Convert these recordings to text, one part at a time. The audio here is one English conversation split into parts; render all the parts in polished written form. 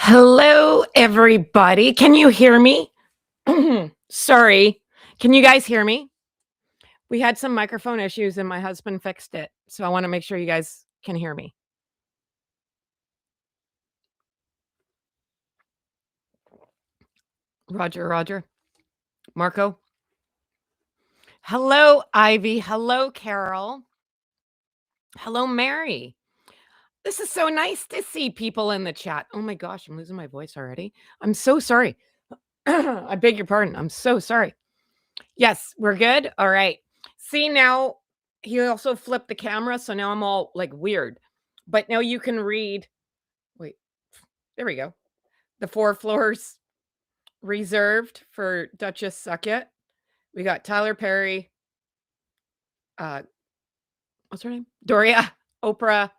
Hello, everybody. Can you hear me? Sorry. Can you guys hear me? We had some microphone issues and my husband fixed it. So I want to make sure you guys can hear me. Roger, Roger. Marco. Hello, Ivy. Hello, Carol. Hello, Mary. This is so nice to see people in the chat. Oh my gosh, I'm losing my voice already. I'm so sorry. I beg your pardon. I'm so sorry. Yes, we're good. All right. See, now he also flipped the camera, so now I'm all like weird. But now you can read. Wait, there we go. The 4 floors reserved for Duchess Suckett. We got Tyler Perry. What's her name? Doria, Oprah,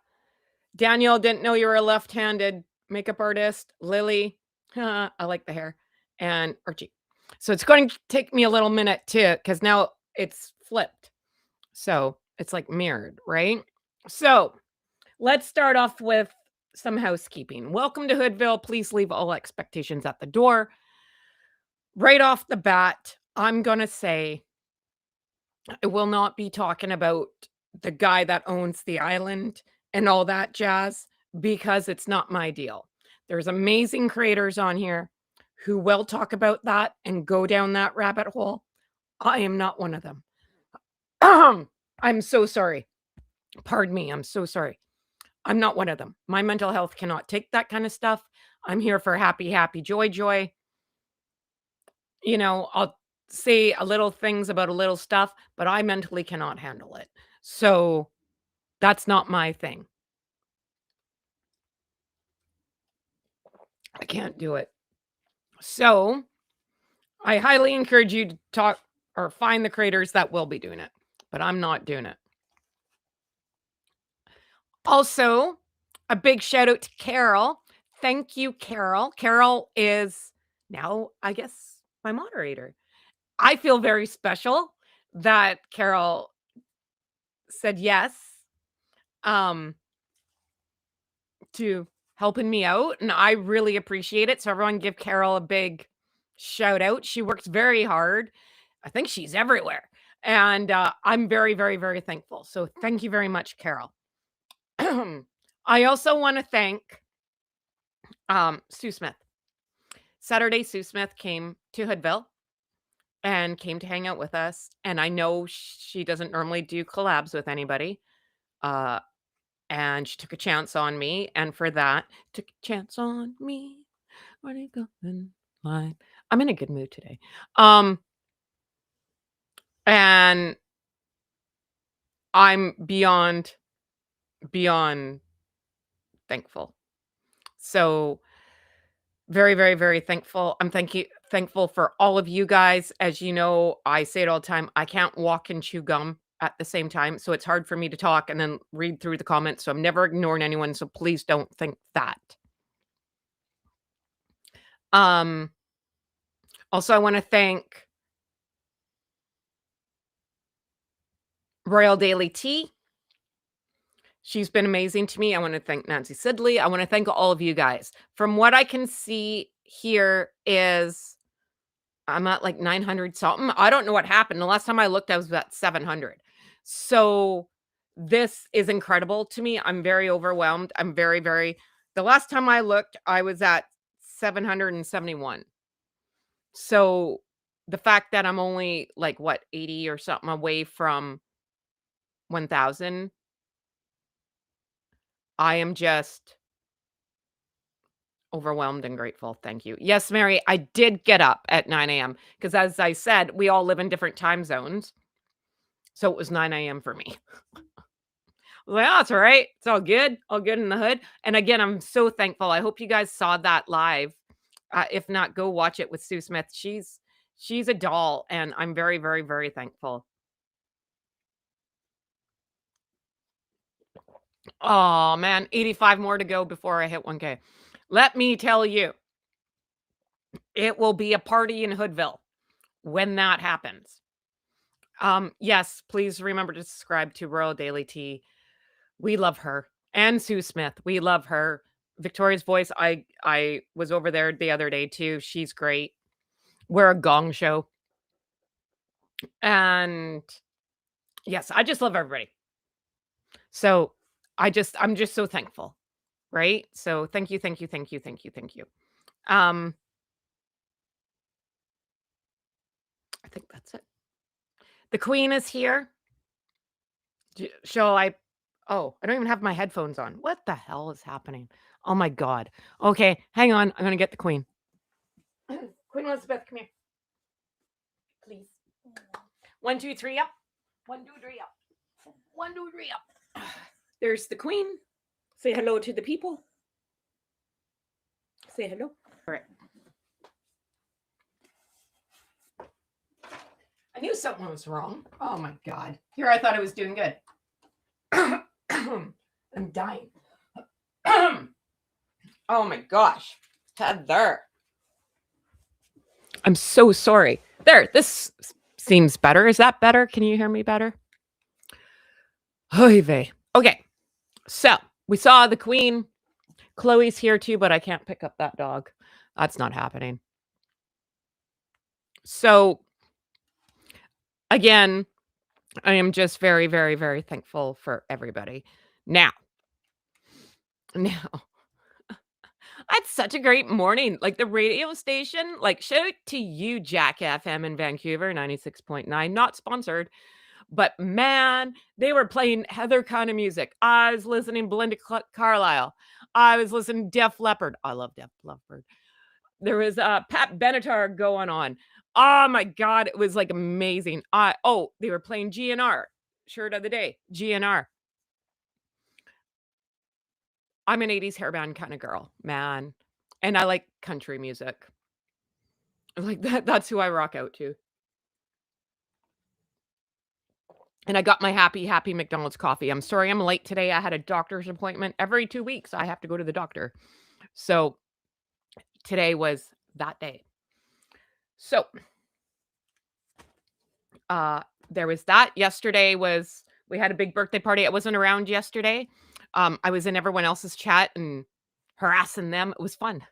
Daniel. Didn't know you were a left-handed makeup artist. Lily, I like the hair, and Archie. So it's going to take me a little minute too, because now it's flipped. So it's like mirrored, right? So let's start off with some housekeeping. Welcome to Hoodville. Please leave all expectations at the door. Right off the bat, I'm going to say I will not be talking about the guy that owns the island and all that jazz because it's not my deal. There's amazing creators on here who will talk about that and go down that rabbit hole. I am not one of them. I'm so sorry. Pardon me. I'm so sorry. I'm not one of them. My mental health cannot take that kind of stuff. I'm here for happy, happy, joy, joy. I'll say a little things about a little stuff, but I mentally cannot handle it. So that's not my thing. I can't do it. So I highly encourage you to talk or find the creators that will be doing it, but I'm not doing it. Also, a big shout out to Carol. Thank you, Carol. Carol is now, I guess, my moderator. I feel very special that Carol said yes to helping me out, and I really appreciate it. So everyone give Carol a big shout out. She works very hard. I think she's everywhere. And I'm very, very, very thankful. So thank you very much, Carol. I also want to thank Sue Smith. Saturday, Sue Smith came to Hoodville and came to hang out with us. And I know she doesn't normally do collabs with anybody. And she took a chance on me. And for that, took a chance on me. Where do you go in line? I'm in a good mood today. And I'm beyond thankful. So very, very, very thankful. I'm thankful for all of you guys. As you know, I say it all the time. I can't walk and chew gum at the same time. So it's hard for me to talk and then read through the comments. So I'm never ignoring anyone. So please don't think that. Also, I want to thank Royal Daily Tea. She's been amazing to me. I want to thank Nancy Sidley. I want to thank all of you guys. From what I can see here is I'm at like 900 something. I don't know what happened. The last time I looked, I was at 700. So this is incredible to me. I'm very overwhelmed. I'm very, very, the last time I looked, I was at 771. So the fact that I'm only like 80 or something away from 1,000, I am just overwhelmed and grateful. Thank you. Yes, Mary, I did get up at 9 a.m. because as I said, we all live in different time zones. So it was 9 a.m. for me. Well, that's all right. It's all good. All good in the hood. And again, I'm so thankful. I hope you guys saw that live. If not, go watch it with Sue Smith. She's a doll, and I'm very, very, very thankful. Oh man, 85 more to go before I hit 1K. Let me tell you, it will be a party in Hoodville when that happens. Yes, please remember to subscribe to Royal Daily Tea. We love her. And Sue Smith. We love her. Victoria's Voice, I was over there the other day too. She's great. We're a gong show. And yes, I just love everybody. So I'm just so thankful, right? So thank you, thank you, thank you, thank you, thank you. Um, I think that's it. The Queen is here. Shall I? Oh, I don't even have my headphones on. What the hell is happening? Oh my God. Okay, hang on. I'm gonna get the Queen. Queen Elizabeth, come here, please. 1, 2, 3 up. 1, 2, 3 up. 1, 2, 3 up. There's the Queen. Say hello to the people. Say hello. All right. I knew something was wrong. Oh my God. Here I thought I was doing good. I'm dying. Oh my gosh. Heather. I'm so sorry. There, this seems better. Is that better? Can you hear me better? Oy vey. Okay. So we saw the Queen. Chloe's here too, but I can't pick up that dog. That's not happening. So again, I am just very, very, very thankful for everybody. Now, I had such a great morning. Like the radio station, like shout out to you, Jack FM in Vancouver, 96.9, not sponsored. But man, they were playing Heather kind of music. I was listening Belinda Carlisle. I was listening Def Leppard. I love Def Leppard. There was Pat Benatar going on. Oh my God, it was like amazing. They were playing GNR. Shirt of the day, GNR. I'm an 80s hairband kind of girl, man. And I like country music. Like that's who I rock out to. And I got my happy McDonald's coffee. I'm sorry I'm late today. I had a doctor's appointment. Every 2 weeks, I have to go to the doctor. So today was that day. So there was that. Yesterday we had a big birthday party. I wasn't around yesterday. I was in everyone else's chat and harassing them. It was fun.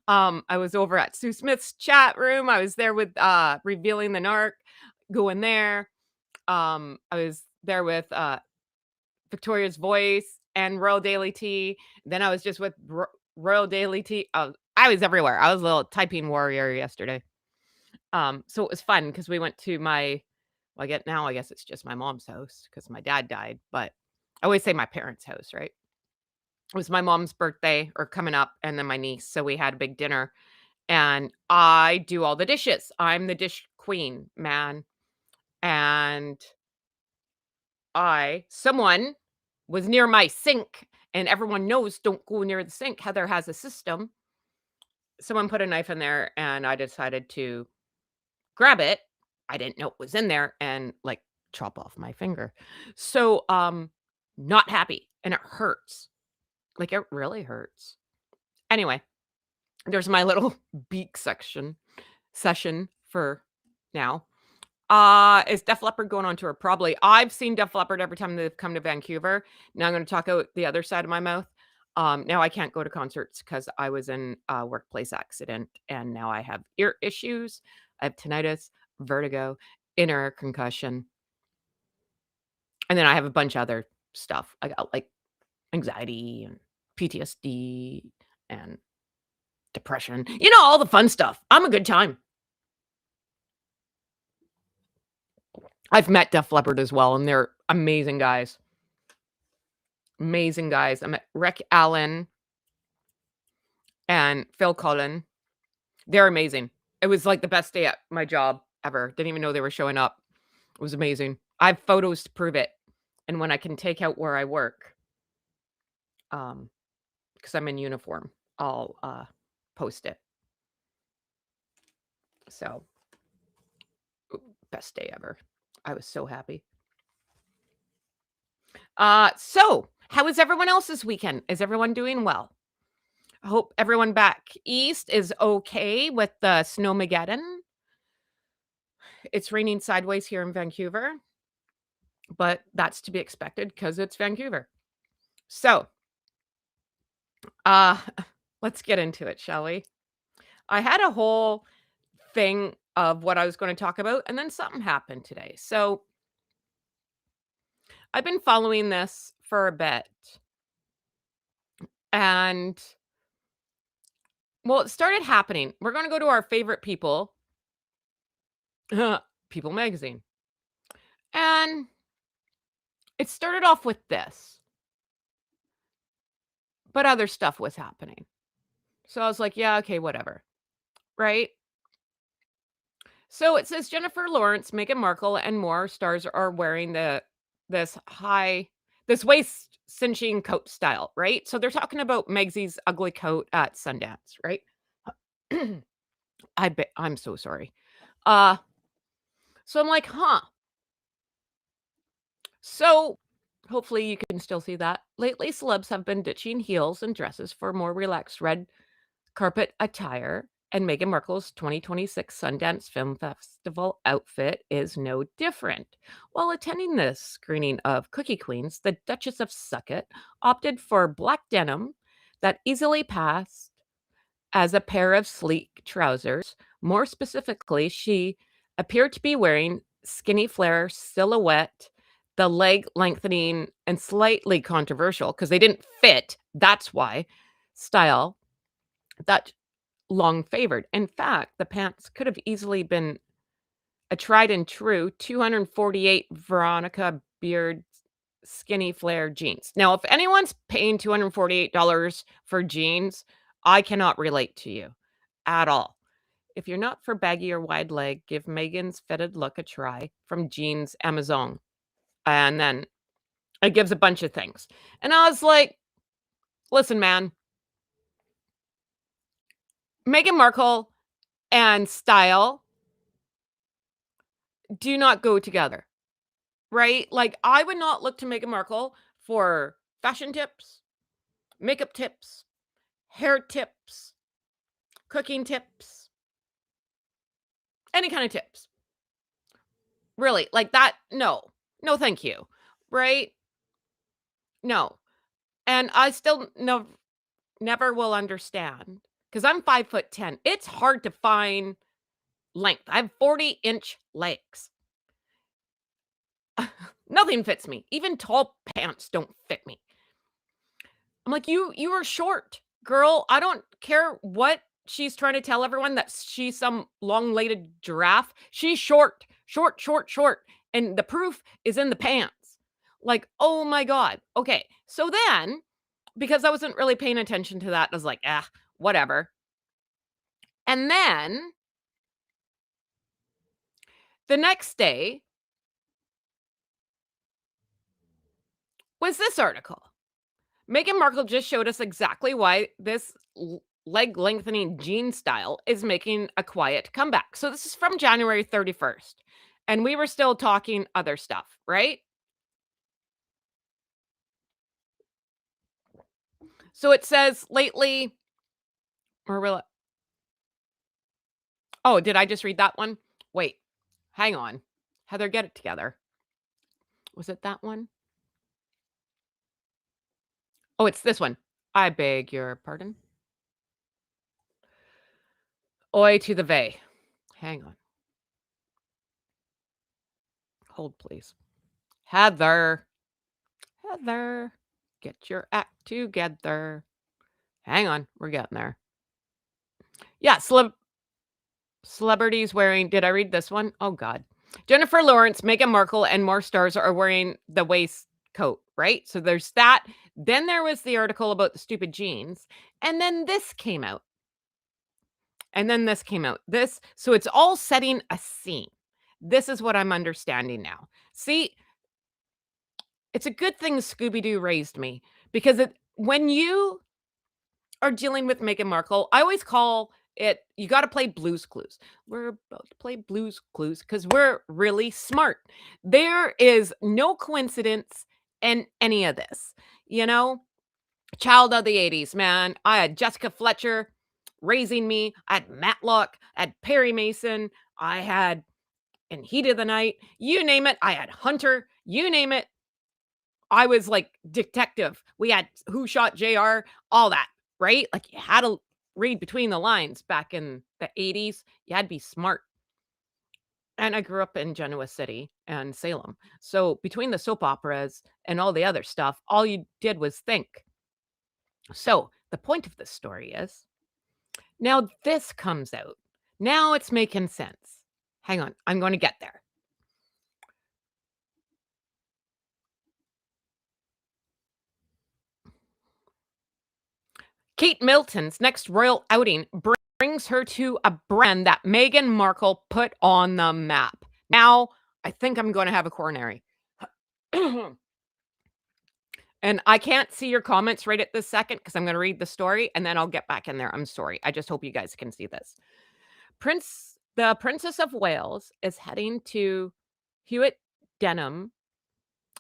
I was over at Sue Smith's chat room. I was there with Revealing the Narc, going there. I was there with Victoria's Voice and Royal Daily Tea. Then I was just with Royal Daily Tea. I was everywhere. I was a little typing warrior yesterday. So it was fun because we went to I guess it's just my mom's house because my dad died, but I always say my parents' house, right? It was my mom's birthday or coming up, and then my niece. So we had a big dinner, and I do all the dishes. I'm the dish queen, man. And someone was near my sink, and everyone knows don't go near the sink. Heather has a system. Someone put a knife in there, and I decided to grab it. I didn't know it was in there and like chop off my finger. So, not happy, and it hurts. Like it really hurts. Anyway, there's my little beak session for now. Is Def Leppard going on tour? Probably. I've seen Def Leppard every time they've come to Vancouver. Now I'm going to talk out the other side of my mouth. Now I can't go to concerts because I was in a workplace accident and now I have ear issues. I have tinnitus, vertigo, inner concussion. And then I have a bunch of other stuff. I got like anxiety and PTSD and depression. You know, all the fun stuff. I'm a good time. I've met Def Leppard as well, and they're amazing guys. Amazing guys. I met Rick Allen and Phil Cullen. They're amazing. It was like the best day at my job ever. Didn't even know they were showing up. It was amazing. I have photos to prove it. And when I can take out where I work, because I'm in uniform, I'll post it. So, best day ever. I was so happy. So how was everyone else's weekend? Is everyone doing well? I hope everyone back east is okay with the snowmageddon. It's raining sideways here in Vancouver, but that's to be expected because it's Vancouver. So Uh, let's get into it, shall we? I had a whole thing of what I was gonna talk about, and then something happened today. So, I've been following this for a bit, and well, it started happening. We're gonna go to our favorite people, People Magazine, and it started off with this, but other stuff was happening. So I was like, "Yeah, okay, whatever." Right? So it says Jennifer Lawrence, Meghan Markle, and more stars are wearing this high this waist cinching coat style, right? So they're talking about Megsy's ugly coat at Sundance, right? I bet I'm so sorry. Uh, so I'm like, huh. So hopefully you can still see that. Lately, celebs have been ditching heels and dresses for more relaxed red carpet attire, and Meghan Markle's 2026 Sundance Film Festival outfit is no different. While attending this screening of Cookie Queens, the Duchess of Succot opted for black denim that easily passed as a pair of sleek trousers. More specifically, she appeared to be wearing skinny flare silhouette, the leg lengthening and slightly controversial because they didn't fit. That's why style that long favored. In fact, the pants could have easily been a tried and true 248 Veronica Beard skinny flare jeans. Now, if anyone's paying $248 for jeans, I cannot relate to you at all. If you're not for baggy or wide leg, give Megan's fitted look a try from Jeans Amazon. And then it gives a bunch of things. And I was like, listen, man, Meghan Markle and style do not go together. Right? Like, I would not look to Meghan Markle for fashion tips, makeup tips, hair tips, cooking tips, any kind of tips. Really, like that, no. No, thank you. Right? No. And I still never will understand because I'm 5'10". It's hard to find length. I have 40-inch legs. Nothing fits me. Even tall pants don't fit me. I'm like, "You are short, girl. I don't care what she's trying to tell everyone that she's some long-legged giraffe. She's short, short, short, short, and the proof is in the pants." Like, "Oh my god." Okay, so then, because I wasn't really paying attention to that, I was like, "Ah, whatever." And then the next day was this article. Meghan Markle just showed us exactly why this leg lengthening jean style is making a quiet comeback. So this is from January 31st. And we were still talking other stuff, right? So it says lately, or will it, oh, did I just read that one? Wait, hang on. Heather, get it together. Was it that one? Oh, it's this one. I beg your pardon. Oi to the vey. Hang on. Hold, please. Heather. Heather. Get your act together. Hang on. We're getting there. Yeah. Celebrities wearing. Did I read this one? Oh, God. Jennifer Lawrence, Meghan Markle, and more stars are wearing the waistcoat, right? So there's that. Then there was the article about the stupid jeans. And then this came out. And then this came out. So it's all setting a scene. This is what I'm understanding now. See, it's a good thing Scooby Doo raised me because when you are dealing with Meghan Markle, I always call it, you got to play Blues Clues. We're about to play Blues Clues because we're really smart. There is no coincidence in any of this. You know, child of the 80s, man. I had Jessica Fletcher raising me. I had Matlock, I had Perry Mason, I had In Heat of the Night, you name it. I had Hunter, you name it. I was like detective. We had Who Shot JR, all that. right? Like, you had to read between the lines back in the '80s. You had to be smart. And I grew up in Genoa City and Salem. So between the soap operas and all the other stuff, all you did was think. So the point of this story is now this comes out. Now it's making sense. Hang on, I'm going to get there. Kate Middleton's next royal outing brings her to a brand that Meghan Markle put on the map. Now, I think I'm going to have a coronary. And I can't see your comments right at this second because I'm going to read the story and then I'll get back in there. I'm sorry. I just hope you guys can see this. The Princess of Wales is heading to Hewitt Denim,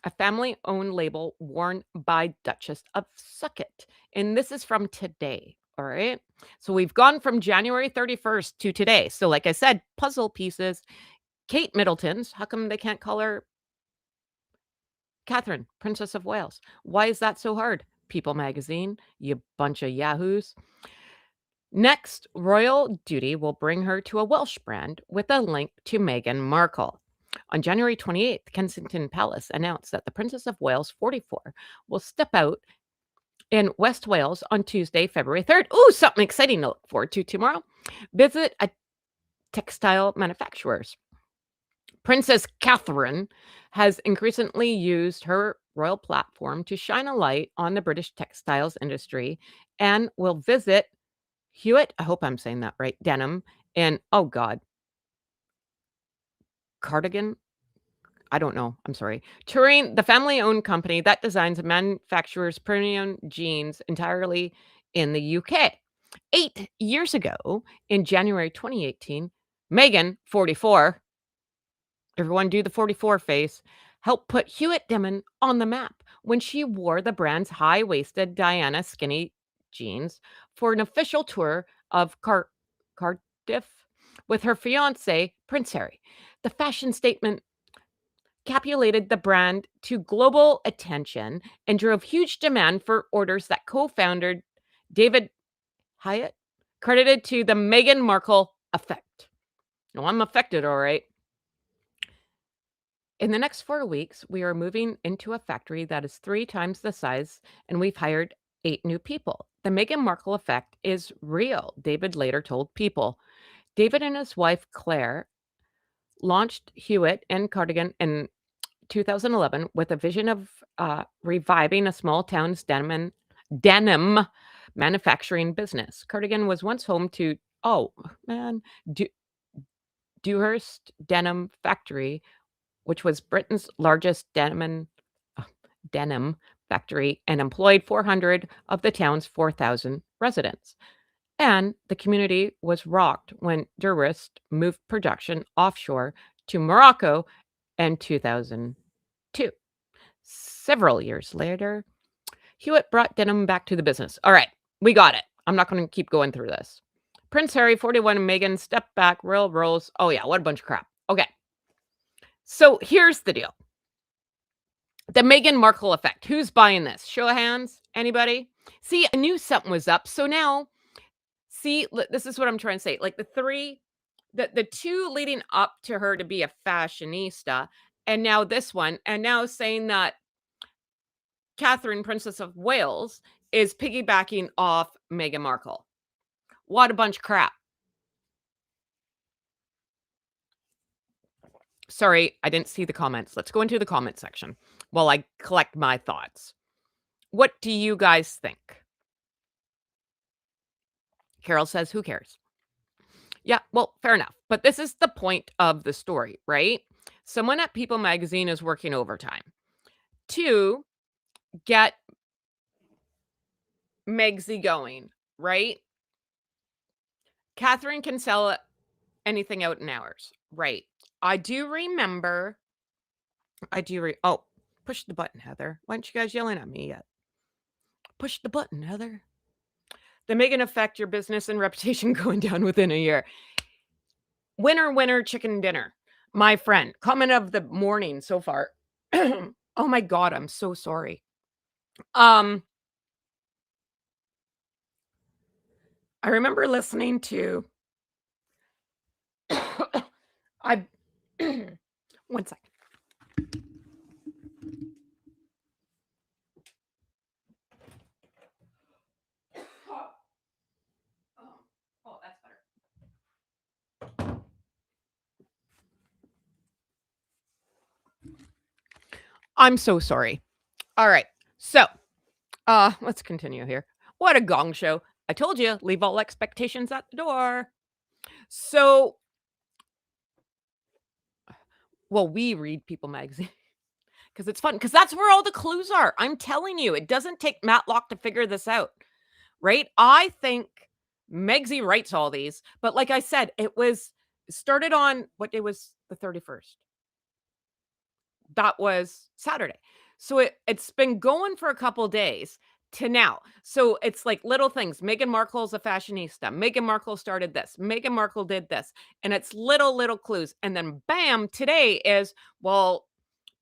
a family-owned label worn by Duchess of Sucket. And this is from today. All right. So we've gone from January 31st to today. So, like I said, puzzle pieces. Kate Middleton's, how come they can't call her Catherine, Princess of Wales? Why is that so hard? People magazine, you bunch of yahoos. Next, royal duty will bring her to a Welsh brand with a link to Meghan Markle. On January 28th, Kensington Palace announced that the Princess of Wales 44 will step out in West Wales on Tuesday, February 3rd. Ooh, something exciting to look forward to tomorrow. Visit a textile manufacturers. Princess Catherine has increasingly used her royal platform to shine a light on the British textiles industry and will visit Hewitt, I hope I'm saying that right, Denim, and oh God, Cardigan? I don't know. I'm sorry. Touring the family owned company that designs and manufactures premium jeans entirely in the UK. 8 years ago, in January 2018, Meghan, 44, everyone do the 44 face, helped put Hewitt Denim on the map when she wore the brand's high waisted Diana skinny jeans for an official tour of Cardiff with her fiance, Prince Harry. The fashion statement capulated the brand to global attention and drove huge demand for orders that co-founder David Hyatt credited to the Meghan Markle effect. No, I'm affected, all right. In the next 4 weeks, we are moving into a factory that is 3 times the size, and we've hired 8 new people. The Meghan Markle effect is real, David later told People. David and his wife, Claire, launched Hewitt and Cardigan in 2011 with a vision of reviving a small town's denim manufacturing business. Cardigan was once home to, oh man, Dewhurst Denim Factory, which was Britain's largest denim factory and employed 400 of the town's 4,000 residents. And the community was rocked when Dewhurst moved production offshore to Morocco in 2002. Several years later, Hewitt brought denim back to the business. All right, we got it. I'm not going to keep going through this. Prince Harry, 41, and Meghan stepped back, royal rolls. Oh, yeah, what a bunch of crap. Okay. So here's the deal. The Meghan Markle effect. Who's buying this? Show of hands. Anybody? See, I knew something was up. So now, see, this is what I'm trying to say. Like the two leading up to her to be a fashionista, and now this one, and now saying that Catherine, Princess of Wales, is piggybacking off Meghan Markle. What a bunch of crap. Sorry, I didn't see the comments. Let's go into the comment section while I collect my thoughts. What do you guys think? Carol says, who cares? Yeah, well, fair enough. But this is the point of the story, right? Someone at People Magazine is working overtime to get Megsy going, right? Catherine can sell anything out in hours, right? I do remember. Oh, push the button, Heather. Why aren't you guys yelling at me yet? Push the button, Heather. The Meghan effect, your business and reputation going down within a year. Winner, winner, chicken dinner. My friend, comment of the morning so far. Oh my God, I'm so sorry. I remember listening to I 1 second. Oh, oh, that's better. I'm so sorry. All right. So, let's continue here. What a gong show. I told you, leave all expectations at the door. So, well, we read People magazine because it's fun because that's where all the clues are. I'm telling you, it doesn't take Matlock to figure this out, right? I think Megsy writes all these, but like I said, it started on what day was the 31st? That was Saturday. So it's been going for a couple days to now. So it's like little things. Meghan Markle's a fashionista. Meghan Markle started this. Meghan Markle did this. And it's little clues. And then bam, today is, well,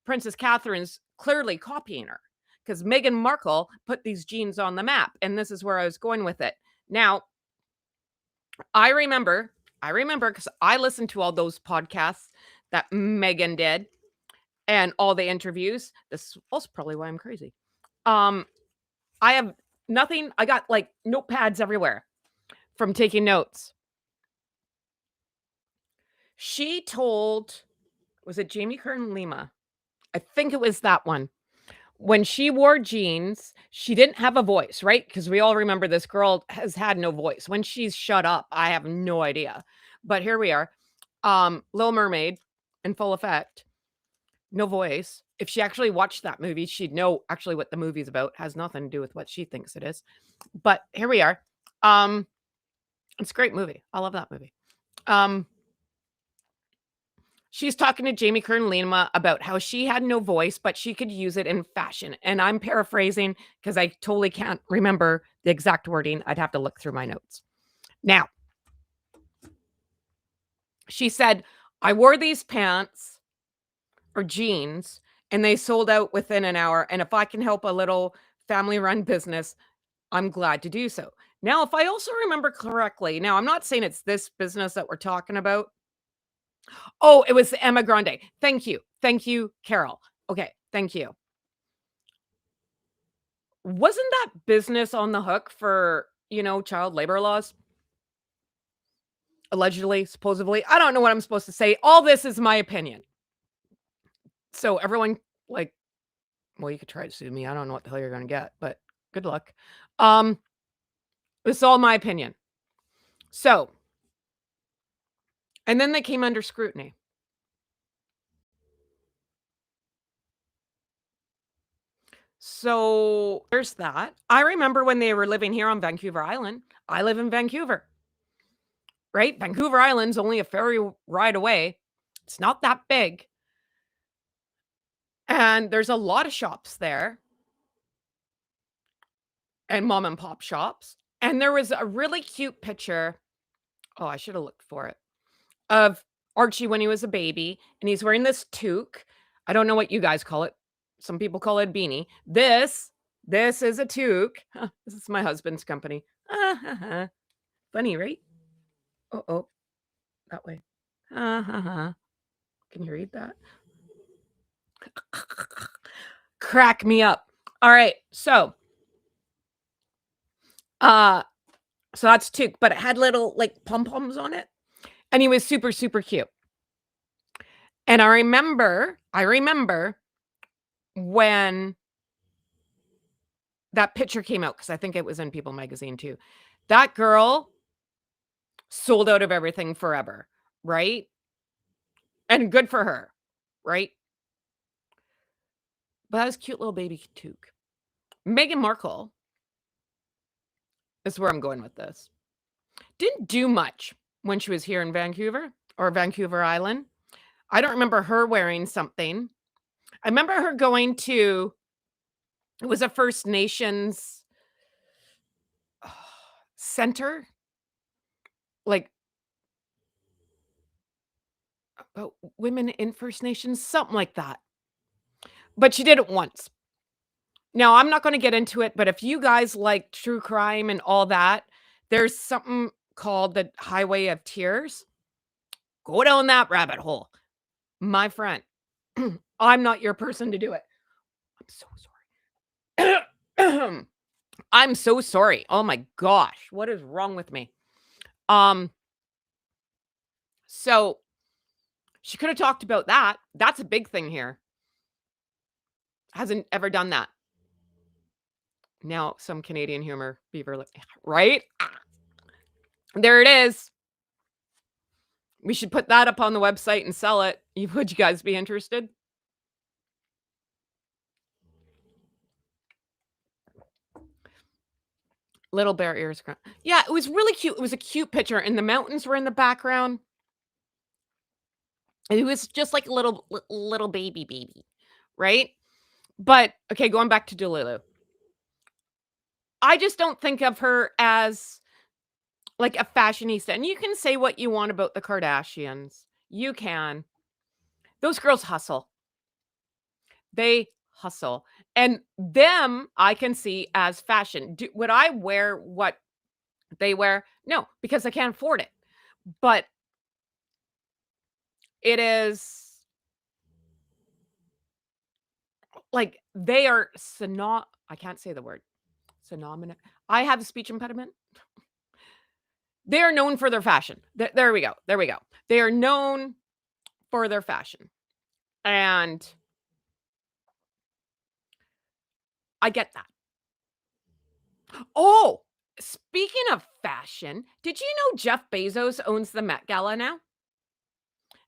Princess Catherine's clearly copying her because Meghan Markle put these jeans on the map. And this is where I was going with it. Now, I remember because I listened to all those podcasts that Meghan did and all the interviews. This is also probably why I'm crazy. I have nothing. I got like notepads everywhere from taking notes. She told, was it Jamie Kern Lima? I think it was that one. When she wore jeans, she didn't have a voice, right? Because we all remember this girl has had no voice. When she's shut up, I have no idea. But here we are. Little Mermaid in full effect. No voice. If she actually watched that movie, she'd know actually what the movie's about. Has nothing to do with what she thinks it is. But here we are. It's a great movie. I love that movie. She's talking to Jamie Kern Lima about how she had no voice, but she could use it in fashion. And I'm paraphrasing because I totally can't remember the exact wording. I'd have to look through my notes. Now, she said, I wore these pants or jeans and they sold out within an hour. And if I can help a little family run business, I'm glad to do so. Now, if I also remember correctly, now I'm not saying it's this business that we're talking about. Oh, it was Emma Grande. Thank you. Thank you, Carol. Okay, thank you. Wasn't that business on the hook for, child labor laws? Allegedly, supposedly. I don't know what I'm supposed to say. All this is my opinion. So everyone, like, well, you could try to sue me. I don't know what the hell you're gonna get, but good luck. It's all my opinion. So, and then they came under scrutiny. So there's that. I remember when they were living here on Vancouver Island. I live in Vancouver, right? Vancouver Island's only a ferry ride away. It's not that big. And there's a lot of shops there and mom and pop shops. And there was a really cute picture. Oh, I should have looked for it. Of Archie when he was a baby. And he's wearing this toque. I don't know what you guys call it. Some people call it a beanie. This is a toque. Huh, this is my husband's company. Funny, right? Oh, that way. Can you read that? Crack me up. All right. So that's toque, but it had little like pom-poms on it. And he was super, super cute. And I remember when that picture came out, because I think it was in People magazine too. That girl sold out of everything forever, right? And good for her, right? But that was cute little baby toque. Meghan Markle is where I'm going with this. Didn't do much when she was here in Vancouver or Vancouver Island. I don't remember her wearing something. I remember her going to, it was a First Nations center, like about women in First Nations, something like that. But she did it once. Now, I'm not going to get into it, but if you guys like true crime and all that, There's something called the highway of tears. Go down that rabbit hole, my friend. I'm not your person to do it. I'm so sorry. I'm so sorry. Oh my gosh, what is wrong with me? Um, so she could have talked about that. That's a big thing here. Hasn't ever done that. Now, some Canadian humor, beaver lip, right? There it is. We should put that up on the website and sell it. Would you guys be interested? Little bear ears. Yeah, it was really cute. It was a cute picture, and the mountains were in the background. It was just like a little baby, right? But okay, going back to Delulu. I just don't think of her as like a fashionista. And you can say what you want about the Kardashians. You can. Those girls hustle. They hustle. And them I can see as fashion. Would I wear what they wear? No, because I can't afford it. But it is like they are I can't say the word. Phenomenal. I have a speech impediment. They are known for their fashion. There we go. There we go. They are known for their fashion. And I get that. Oh, speaking of fashion, did you know Jeff Bezos owns the Met Gala now?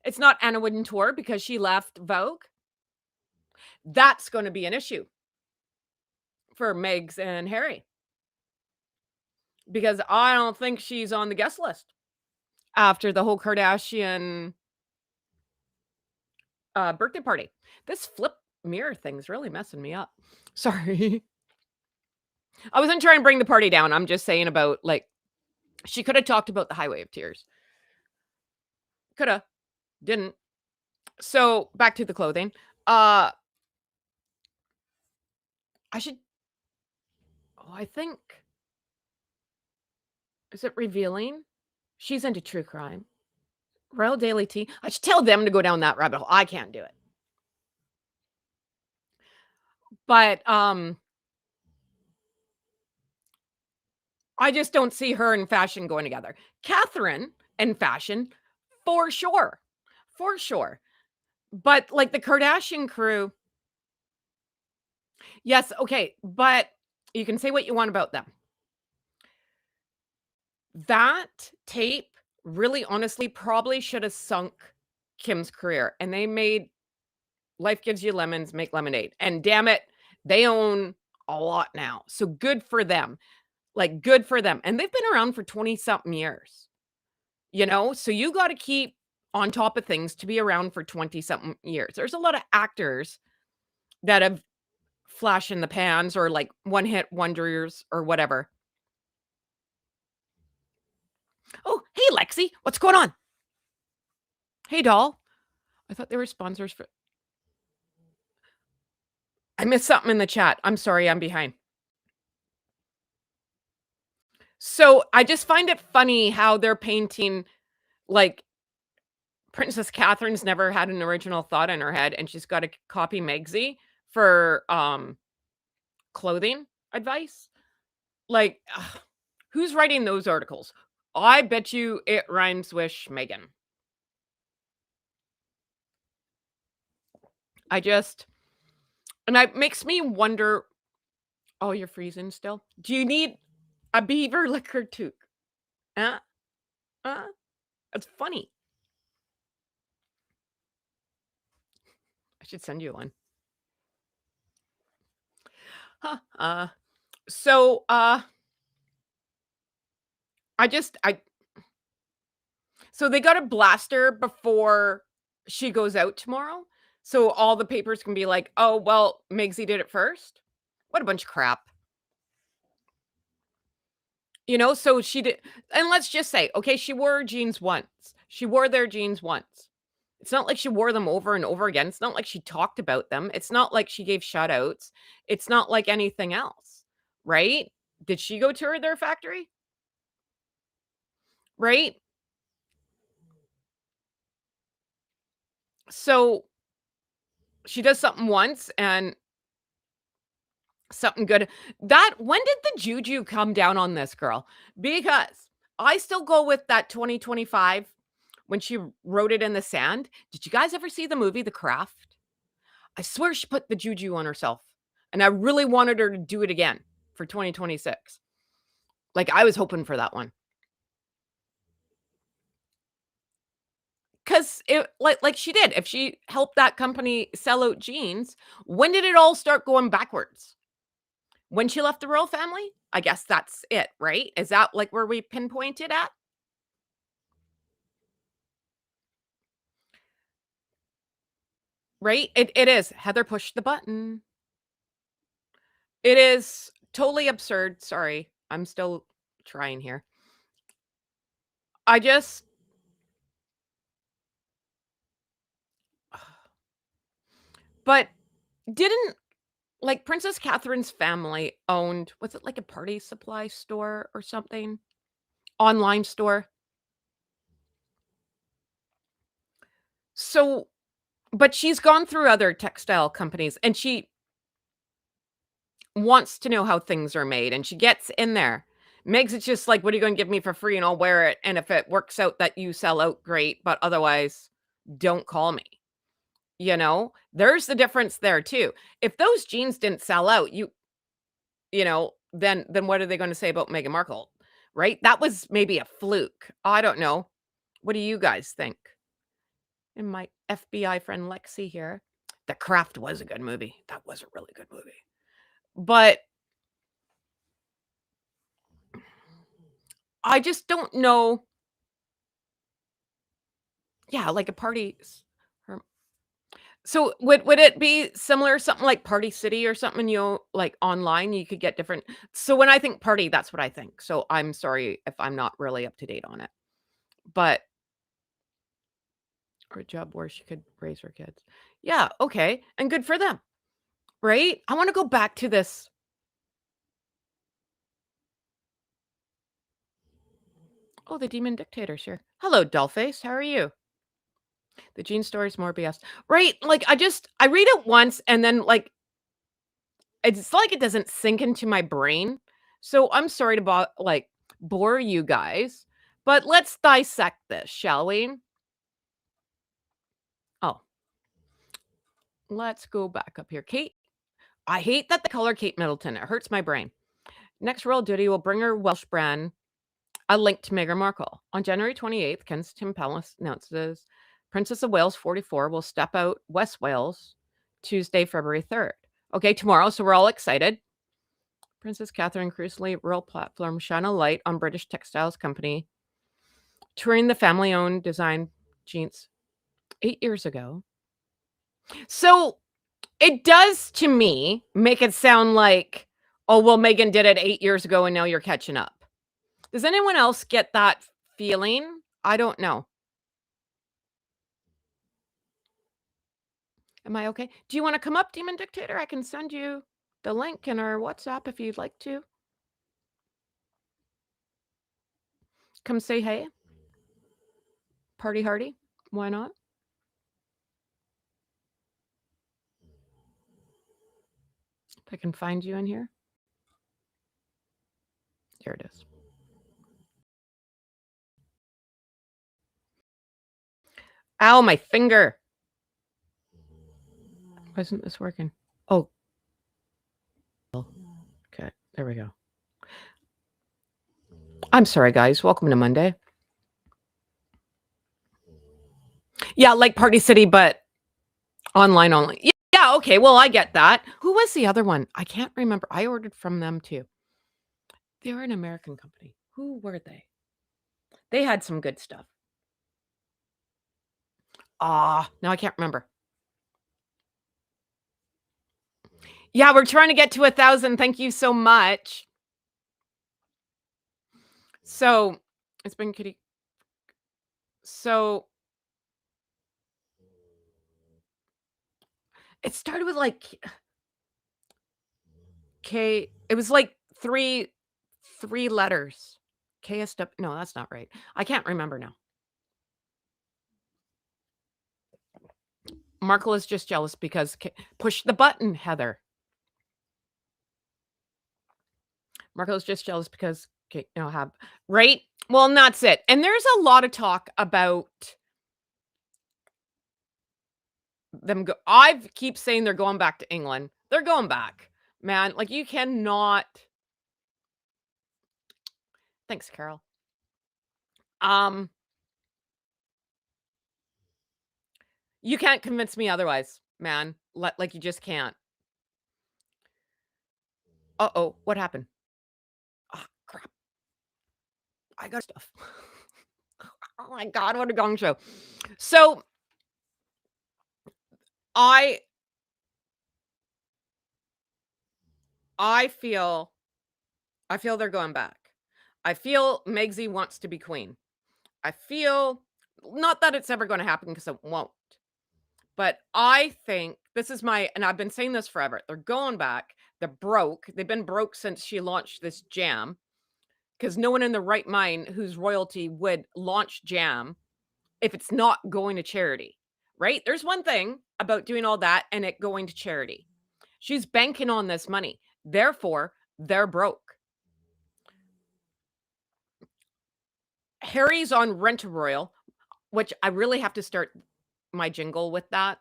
It's not Anna Wintour because she left Vogue. That's going to be an issue for Megs and Harry because I don't think she's on the guest list after the whole Kardashian birthday party. This flip mirror thing's really messing me up. Sorry. I wasn't trying to bring the party down. I'm just saying about like she could have talked about the highway of tears. Coulda, didn't. So back to the clothing. I should I think is it revealing? She's into true crime. Royal Daily Tea. I should tell them to go down that rabbit hole. I can't do it. But I just don't see her and fashion going together. Catherine and fashion, for sure. For sure. But like the Kardashian crew, yes, okay, but you can say what you want about them. That tape really honestly probably should have sunk Kim's career, and they made life gives you lemons, make lemonade. And damn it, they own a lot now. So good for them. Like good for them. And they've been around for 20 something years. You know, so you got to keep on top of things to be around for 20 something years. There's a lot of actors that have flash in the pans or like one hit wonders or whatever. Oh, hey Lexi, what's going on? Hey doll. I thought they were sponsors for I missed something in the chat. I'm sorry, I'm behind. So I just find it funny how they're painting like Princess Catherine's never had an original thought in her head, and she's got to copy Megsy for clothing advice. Like, ugh, who's writing those articles? I bet you it rhymes with Megan. And it makes me wonder. Oh, you're freezing still. Do you need a beaver liquor toque? Uh, uh, it's funny. I should send you one. Huh. So I so they got a blaster before she goes out tomorrow. So all the papers can be like, oh well, Megsy did it first. What a bunch of crap. You know, so she did, and let's just say, okay, she wore jeans once. She wore their jeans once. It's not like she wore them over and over again. It's not like she talked about them. It's not like she gave shout outs. It's not like anything else, right? Did she go tour their factory? right? So she does something once and something good. That when did the juju come down on this girl? Because I still go with that 2025 when she wrote it in the sand. Did you guys ever see the movie The Craft? I swear she put the juju on herself, and I really wanted her to do it again for 2026. Like, I was hoping for that one, cause it like she did. If she helped that company sell out jeans, when did it all start going backwards? When she left the royal family? I guess that's it, right? Is that, like, where we pinpointed at? Right? It is. Heather pushed the button. It is totally absurd. Sorry, I'm still trying here. I just but didn't like, Princess Catherine's family owned was it like a party supply store or something? Online store? So but she's gone through other textile companies, and she wants to know how things are made, and she gets in there. Meg's it's just like, "What are you gonna give me for free, and I'll wear it, and if it works out that you sell out, great, but otherwise, don't call me." You know? There's the difference there too. If those jeans didn't sell out, then what are they gonna say about Meghan Markle, right? That was maybe a fluke. I don't know. What do you guys think? And my FBI friend Lexi here. The Craft was a good movie. That was a really good movie. But I just don't know. Yeah, like a party her so would it be similar, something like Party City or something, like online, you could get different so when I think party, that's what I think. So I'm sorry if I'm not really up to date on it. But or a job where she could raise her kids. Yeah, okay, and good for them, right? I wanna go back to this. Oh, the demon dictator's here. Hello, Dollface, how are you? The Gene story's more BS. Right, like, I read it once and then, like, it's like it doesn't sink into my brain. So I'm sorry to bore you guys, but let's dissect this, shall we? Oh, let's go back up here. Kate, I hate that the color Kate Middleton. It hurts my brain. Next royal duty will bring her Welsh brand a link to Meghan Markle. On January 28th, Kensington Palace announces Princess of Wales 44 will step out West Wales Tuesday, February 3rd. Okay, tomorrow, so we're all excited. Princess Catherine Cruisley Royal Platform shine a light on British textiles company touring the family-owned design jeans 8 years ago. So, it does to me make it sound like, "Oh, well, Megan did it 8 years ago and now you're catching up." Does anyone else get that feeling? I don't know. Am I okay? Do you wanna come up, Demon Dictator? I can send you the link in our WhatsApp if you'd like to. Come say hey. Party hardy. Why not? If I can find you in here. Here it is. Ow, my finger. Why isn't this working? Oh. Okay, there we go. I'm sorry, guys. Welcome to Monday. Yeah, like Party City, but online only. Yeah, okay, well, I get that. Who was the other one? I can't remember. I ordered from them too. They were an American company. Who were they? They had some good stuff. Ah, now I can't remember. Yeah, we're trying to get to 1,000. Thank you so much. So, it's been kitty. So, it started with like K. It was like three letters. KSW no, that's not right. I can't remember now. Markle is just jealous because push the button, Heather. Markle is just jealous because have right? Well, and that's it. And there's a lot of talk about them I keep saying they're going back to England. They're going back. Man, like you cannot. Thanks, Carol. You can't convince me otherwise, man. Like you just can't. Uh-oh, what happened? Oh, crap. I got stuff. Oh my god, what a gong show. So I I feel they're going back. I feel Megsy wants to be queen. I feel not that it's ever going to happen because it won't. But I think this is and I've been saying this forever. They're going back. They're broke. They've been broke since she launched this jam because no one in the right mind whose royalty would launch jam if it's not going to charity, right? There's one thing about doing all that and it going to charity. She's banking on this money. Therefore, they're broke. Harry's on Rent-A-Royal, which I really have to start my jingle with that.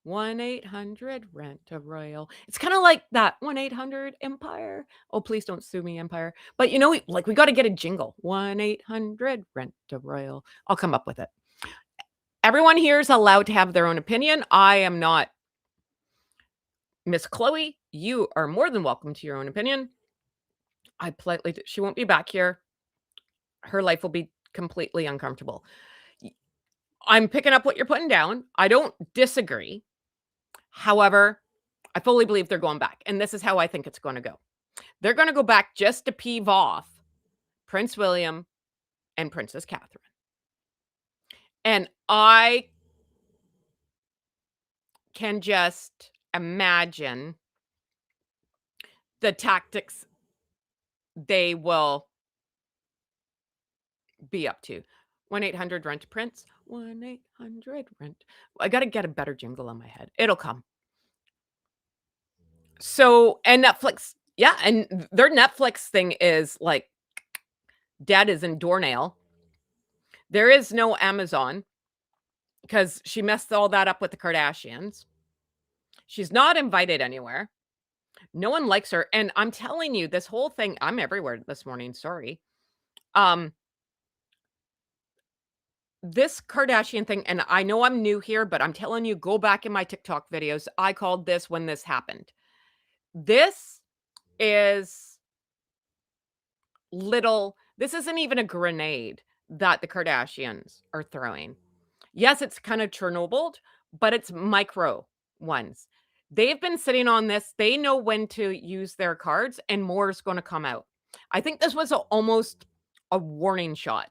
1-800-RENT-A-ROYAL. It's kind of like that 1-800-EMPIRE. Oh, please don't sue me, Empire. But we got to get a jingle. 1-800-RENT-A-ROYAL. I'll come up with it. Everyone here is allowed to have their own opinion. I am not Miss Chloe. You are more than welcome to your own opinion. She won't be back here. Her life will be completely uncomfortable. I'm picking up what you're putting down. I don't disagree. However, I fully believe they're going back. And this is how I think it's going to go. They're going to go back just to peeve off Prince William and Princess Catherine. And I can just imagine the tactics they will be up to. 1-800-RENT-PRINCE. 1-800-RENT. I got to get a better jingle on my head. It'll come. So, and Netflix, yeah, and their Netflix thing is like, Dad is in Doornail. There is no Amazon because she messed all that up with the Kardashians. She's not invited anywhere. No one likes her. And I'm telling you, this whole thing, I'm everywhere this morning. Sorry. This Kardashian thing, and I know I'm new here, but I'm telling you, go back in my TikTok videos. I called this when this happened. This is this isn't even a grenade that the Kardashians are throwing. Yes, it's kind of Chernobyl, but it's micro ones. They've been sitting on this. They know when to use their cards, and more is going to come out. I think this was almost a warning shot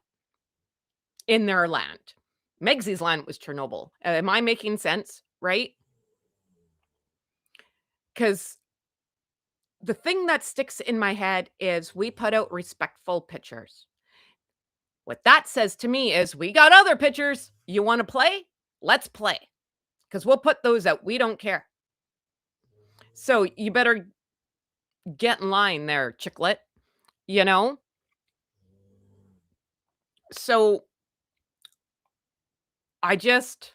in their land. Megsy's land was Chernobyl. Am I making sense? Right? Because the thing that sticks in my head is we put out respectful pictures. What that says to me is we got other pictures. You want to play? Let's play. Because we'll put those out. We don't care. So you better get in line there, chicklet. So I just...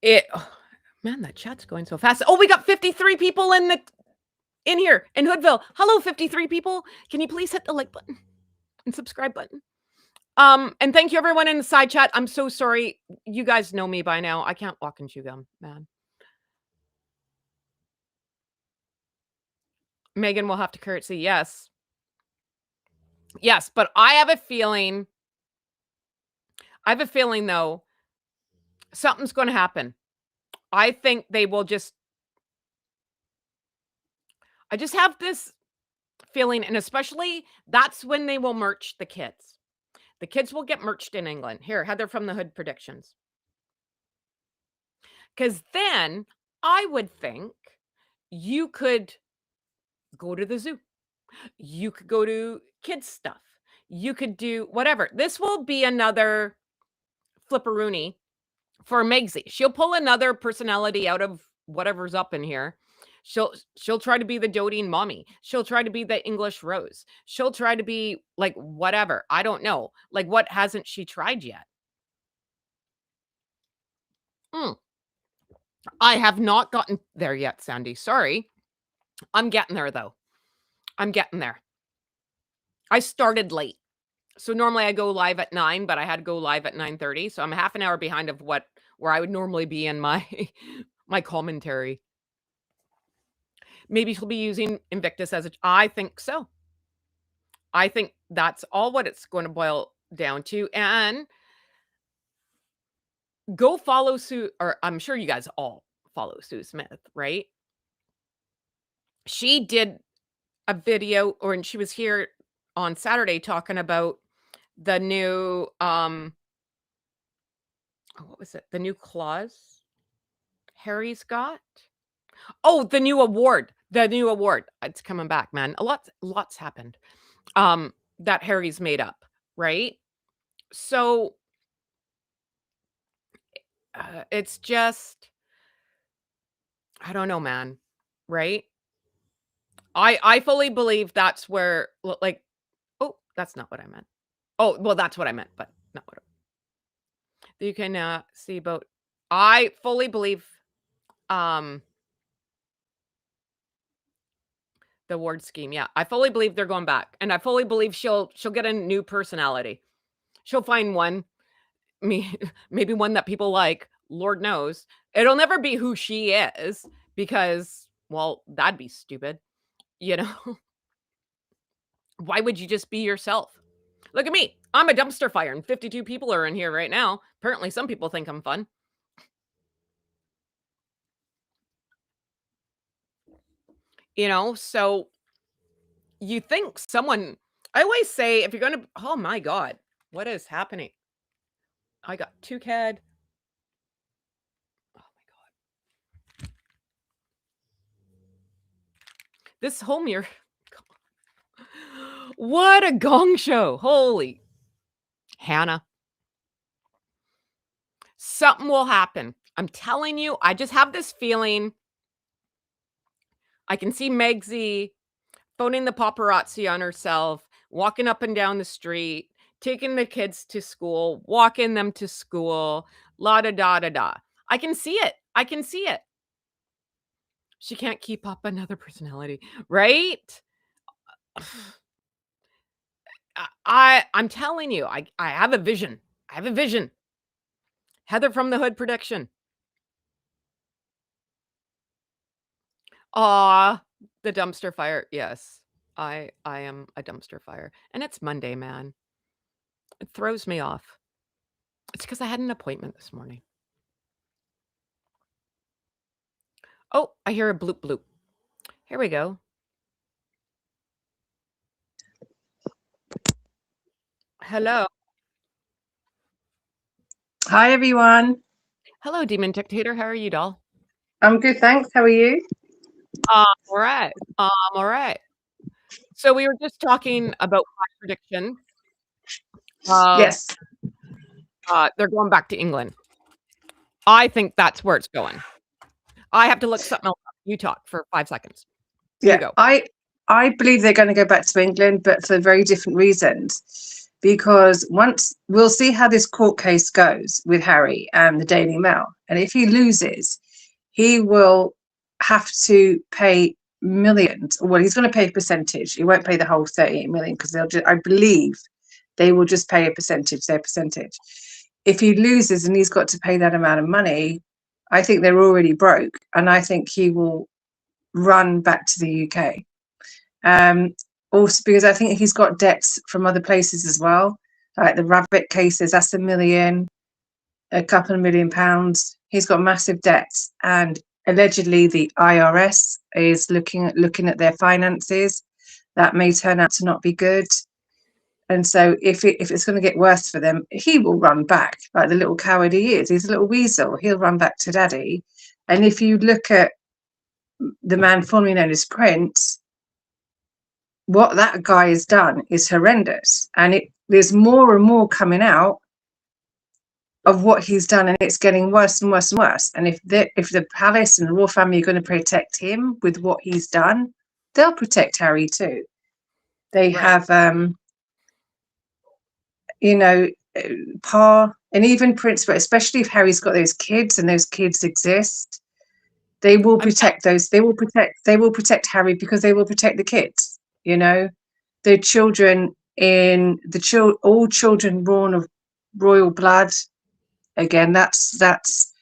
man, that chat's going so fast. Oh, we got 53 people in here in Hoodville. Hello, 53 people. Can you please hit the like button and subscribe button? And thank you everyone in the side chat. I'm so sorry. You guys know me by now. I can't walk and chew gum, man. Meghan will have to curtsy. Yes. Yes, but I have a feeling though, something's going to happen. I think they will I just have this feeling, and especially that's when they will merch the kids. The kids will get merched in England. Here, Heather from the Hood predictions. Because then I would think You could go to the zoo. You could go to kids stuff. You could do whatever. This will be another flipperoonie for Meggsy. She'll pull another personality out of whatever's up in here. She'll try to be the doting mommy. She'll try to be the English Rose. She'll try to be like whatever. I don't know. Like what hasn't she tried yet? Mm, I have not gotten there yet, Sandy. Sorry. I'm getting there though. I'm getting there. I started late. So normally I go live at 9, but I had to go live at 9:30. So I'm half an hour behind of where I would normally be in my my commentary. Maybe she'll be using Invictus as I think so. I think that's all what it's going to boil down to. And go follow Sue, or I'm sure you guys all follow Sue Smith, right? She did a video, and she was here on Saturday talking about the new what was it? The new clause Harry's got? Oh, the new award. The new award. It's coming back, man. Lots happened. That Harry's made up, right? So it's just I don't know, man, right? I fully believe that's where like oh, that's not what I meant. Oh, well, that's what I meant, but not what you can see about I fully believe the award scheme. Yeah. I fully believe they're going back. And I fully believe she'll get a new personality. She'll find one, me maybe one that people like, Lord knows. It'll never be who she is because, well, that'd be stupid. You know, why would you just be yourself? Look at me. I'm a dumpster fire and 52 people are in here right now. Apparently some people think I'm fun. You know, so you think someone I always say if you're going to oh my god, what is happening? I got 2 CAD. Oh my god. This whole mirror. What a gong show. Holy Hannah. Something will happen. I'm telling you, I just have this feeling. I can see Meggsy phoning the paparazzi on herself, walking up and down the street, taking the kids to school, walking them to school, la da da da da. I can see it. I can see it. She can't keep up another personality, right? I'm telling you, I have a vision. I have a vision. Heather from the Hood prediction. Aw, the dumpster fire. Yes. I am a dumpster fire. And it's Monday, man. It throws me off. It's because I had an appointment this morning. Oh, I hear a bloop bloop. Here we go. Hello. Hi, everyone. Hello, Demon Dictator. How are you, doll? I'm good, thanks. How are you? All right. All right. So we were just talking about my prediction of Yes. they're going back to England. I think that's where it's going. I have to look something else up. You talk for 5 seconds. You Yeah. go. I believe they're going to go back to England, but for very different reasons. Because once we'll see how this court case goes with Harry and the Daily Mail. And if he loses, he will have to pay millions. Well, he's going to pay a percentage. He won't pay the whole 38 million because I believe they will just pay a percentage, their percentage. If he loses and he's got to pay that amount of money, I think they're already broke. And I think he will run back to the UK. Also, because I think he's got debts from other places as well, like the rabbit cases, that's $1 million, a couple of £1 million. He's got massive debts, and allegedly the IRS is looking at their finances. That may turn out to not be good. And so if it's going to get worse for them, he will run back like the little coward he is. He's a little weasel. He'll run back to daddy. And if you look at the man formerly known as Prince, what that guy has done is horrendous, and there's more and more coming out of what he's done, and it's getting worse and worse and worse. And if the palace and the royal family are going to protect him with what he's done, they'll protect Harry too. They have you know, Pa and even Prince, but especially if Harry's got those kids and those kids exist, they will protect those. They will protect Harry, because they will protect the kids. You know, the children all children born of royal blood. Again, that's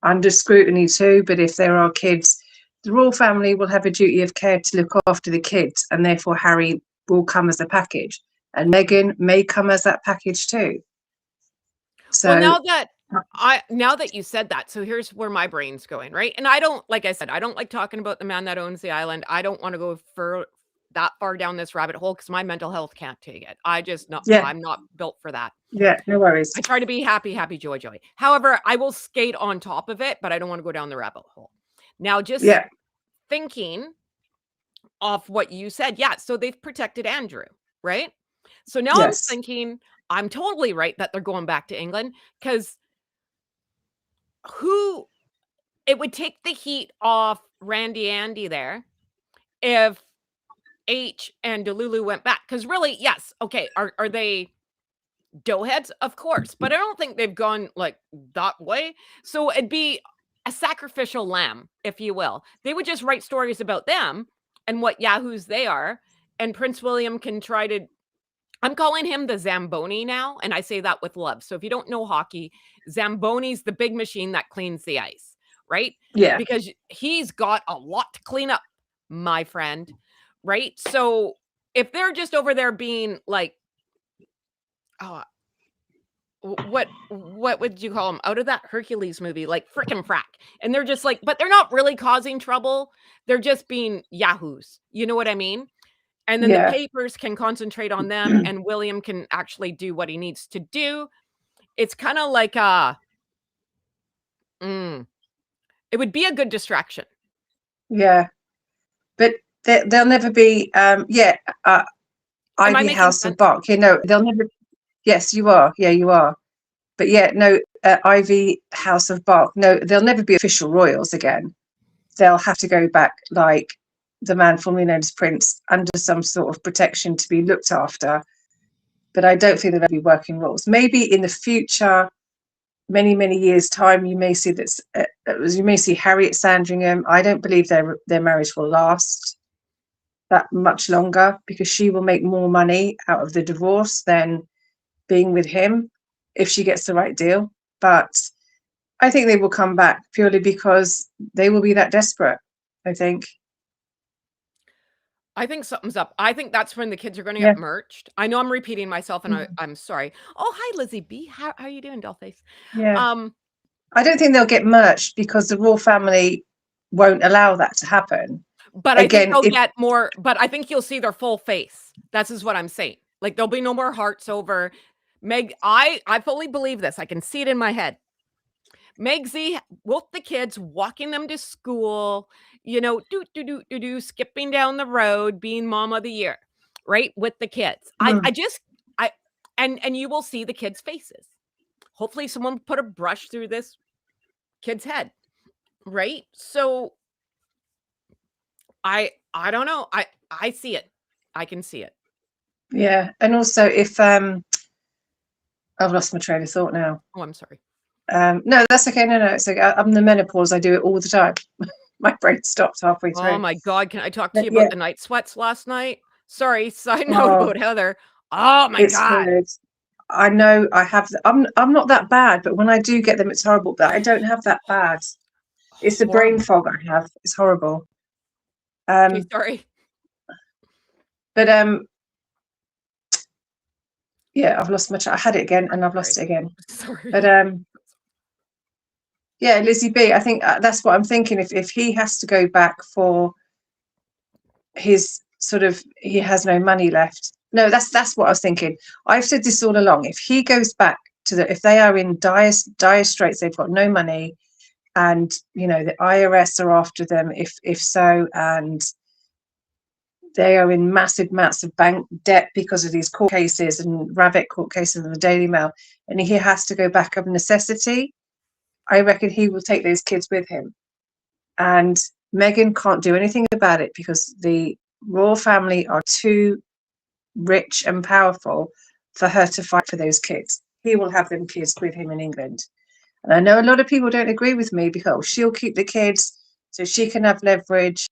under scrutiny too. But if there are kids, the royal family will have a duty of care to look after the kids, and therefore Harry will come as a package, and Meghan may come as that package too. So well, now that you said that, so here's where my brain's going, right? And I don't, like I said, I don't like talking about the man that owns the island. I don't want to go that far down this rabbit hole because my mental health can't take it. I'm not built for that. Yeah, no worries. I try to be happy, happy, joy, joy. However, I will skate on top of it, but I don't want to go down the rabbit hole. Now, just thinking off what you said, so they've protected Andrew, right? So now I'm thinking I'm totally right that they're going back to England, because it would take the heat off Randy Andy there if H and Delulu went back. Because really, yes, okay, are they doughheads? Of course, but I don't think they've gone like that way. So it'd be a sacrificial lamb, if you will. They would just write stories about them and what yahoos they are, and Prince William can try to. I'm calling him the Zamboni now, and I say that with love. So if you don't know hockey, Zamboni's the big machine that cleans the ice, right? Yeah. Because he's got a lot to clean up, my friend, right? So if they're just over there being like, what would you call them? Out of that Hercules movie, like frickin' frack. And they're just like, but they're not really causing trouble. They're just being yahoos. You know what I mean? And then the papers can concentrate on them, and William can actually do what he needs to do. It's kind of like it would be a good distraction. Yeah, but they'll never be. Ivy House of Bark. You know, they'll never. Yes, you are. Yeah, you are. But no, Ivy House of Bark. No, they'll never be official royals again. They'll have to go back like the man formerly known as Prince, under some sort of protection to be looked after. But I don't think they'll be working roles. Maybe in the future, many, many years' time, you may see this. You may see Harriet Sandringham. I don't believe their marriage will last that much longer, because she will make more money out of the divorce than being with him if she gets the right deal. But I think they will come back purely because they will be that desperate, I think. I think something's up. I think that's when the kids are going to get merged. I know I'm repeating myself, and I'm sorry. Oh, hi, Lizzie B. How are you doing, Dollface? Yeah. I don't think they'll get merged because the royal family won't allow that to happen. But I think they'll get more. But I think you'll see their full face. That's is what I'm saying. Like, there'll be no more hearts over Meg. I fully believe this. I can see it in my head. Meg Z with the kids, walking them to school, you know, skipping down the road, being mom of the year, right? With the kids. And you will see the kids' faces. Hopefully someone put a brush through this kid's head, right? So I don't know. I see it. I can see it. Yeah. And also if I've lost my train of thought now. Oh, I'm sorry. No, that's okay. No, it's okay. I'm the menopause. I do it all the time. My brain stopped halfway through. Oh my God. Can I talk to you about the night sweats last night? Sorry, side note about Heather. Oh my God. Weird. I know I have. I'm not that bad, but when I do get them, it's horrible. But I don't have that bad. It's the brain fog I have. It's horrible. Okay, sorry. But yeah, I've lost my. I had it again, and I've lost it again. Sorry. But yeah, Lizzie B. I think that's what I'm thinking. If he has to go back for his sort of, he has no money left. No, that's what I was thinking. I've said this all along. If he goes back to if they are in dire straits, they've got no money, and the IRS are after them if so, and they are in massive amounts of bank debt because of these court cases and Ravick court cases in the Daily Mail, and he has to go back of necessity. I reckon he will take those kids with him, and Meghan can't do anything about it because the royal family are too rich and powerful for her to fight for those kids. He will have them kids with him in England. And I know a lot of people don't agree with me because she'll keep the kids so she can have leverage.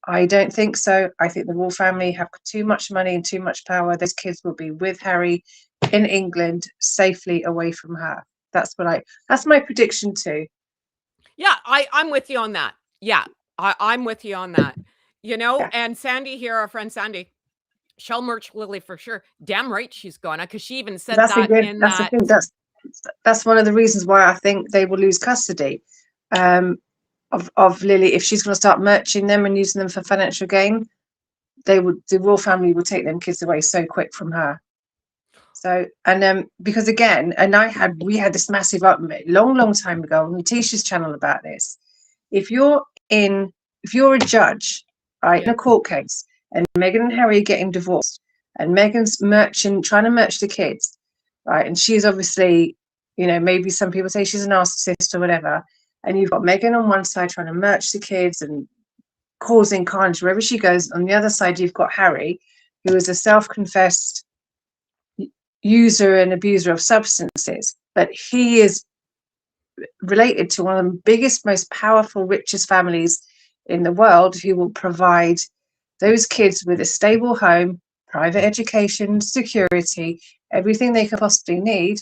I don't think so. I think the royal family have too much money and too much power. Those kids will be with Harry in England, safely away from her. That's my prediction too. Yeah, I'm with you on that. Yeah, I'm with you on that. Yeah. And Sandy here, our friend Sandy, she'll merch Lily for sure. Damn right she's gonna, because she even said That's that again. in That's the that. thing. That's one of the reasons why I think they will lose custody of Lily if she's going to start merching them and using them for financial gain. The royal family will take them kids away so quick from her. So, and because again, and we had this massive argument long time ago on Letitia's channel about this. If you're a judge, right, in a court case, and Meghan and Harry are getting divorced, and Meghan's trying to merch the kids, right, and she's obviously, maybe some people say she's a narcissist or whatever, and you've got Meghan on one side trying to merch the kids and causing carnage wherever she goes. On the other side, you've got Harry, who is a self-confessed user and abuser of substances, but he is related to one of the biggest, most powerful, richest families in the world, who will provide those kids with a stable home, private education, security, everything they could possibly need.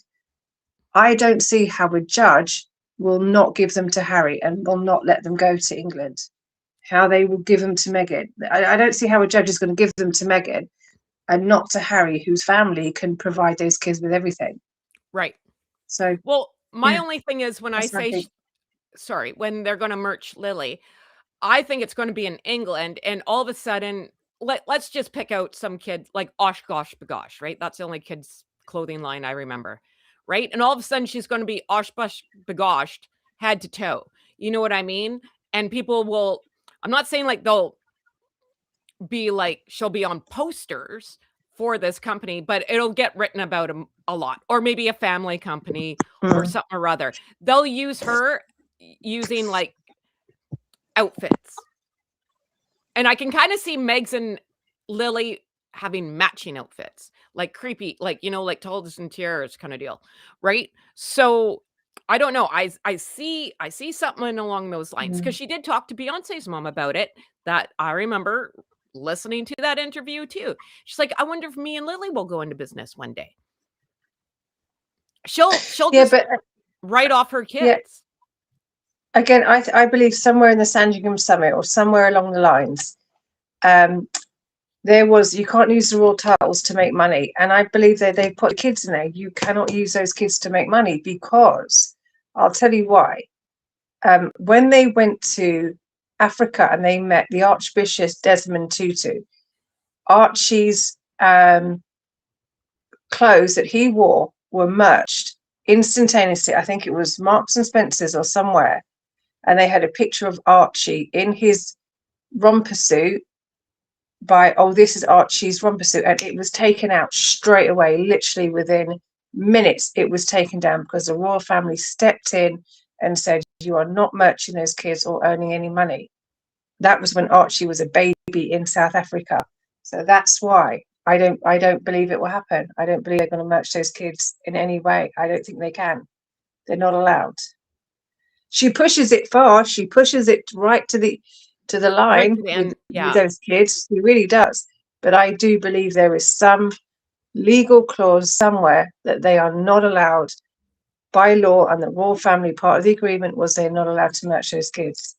I don't see how a judge will not give them to Harry and will not let them go to England. How they will give them to Meghan. I don't see how a judge is going to give them to Meghan and not to Harry, whose family can provide those kids with everything. Right. So, well, my only thing is when I say, when they're going to merch Lily, I think it's going to be in England, and all of a sudden, let's just pick out some kid like Oshkosh Bagosh, right? That's the only kid's clothing line I remember, right? And all of a sudden, she's going to be Oshkosh Bagoshed head to toe. You know what I mean? And people will. I'm not saying like they'll be like she'll be on posters for this company, but it'll get written about a lot, or maybe a family company or something or other. They'll use her using like outfits. And I can kind of see Megs and Lily having matching outfits, like creepy, like, like Told and Tiaras kind of deal. Right. So I don't know. I see something along those lines, because she did talk to Beyonce's mom about it. That I remember listening to that interview too. She's like, I wonder if me and Lily will go into business one day. She'll just write off her kids. Yeah. Again, I believe somewhere in the Sandringham Summit or somewhere along the lines, there was, you can't use the royal titles to make money. And I believe that they put the kids in there. You cannot use those kids to make money, because I'll tell you why. When they went to Africa and they met the Archbishop Desmond Tutu, Archie's clothes that he wore were merched instantaneously. I think it was Marks and Spencer's or somewhere. And they had a picture of Archie in his romper suit this is Archie's romper suit. And it was taken out straight away, literally within minutes. It was taken down because the royal family stepped in and said, you are not merching those kids or earning any money. That was when Archie was a baby in South Africa. So that's why I don't believe it will happen. I don't believe they're going to merch those kids in any way. I don't think they can. They're not allowed. She pushes it far. She pushes it right to the line with those kids. She really does. But I do believe there is some legal clause somewhere that they are not allowed by law, and the royal family, part of the agreement was they're not allowed to merch those kids.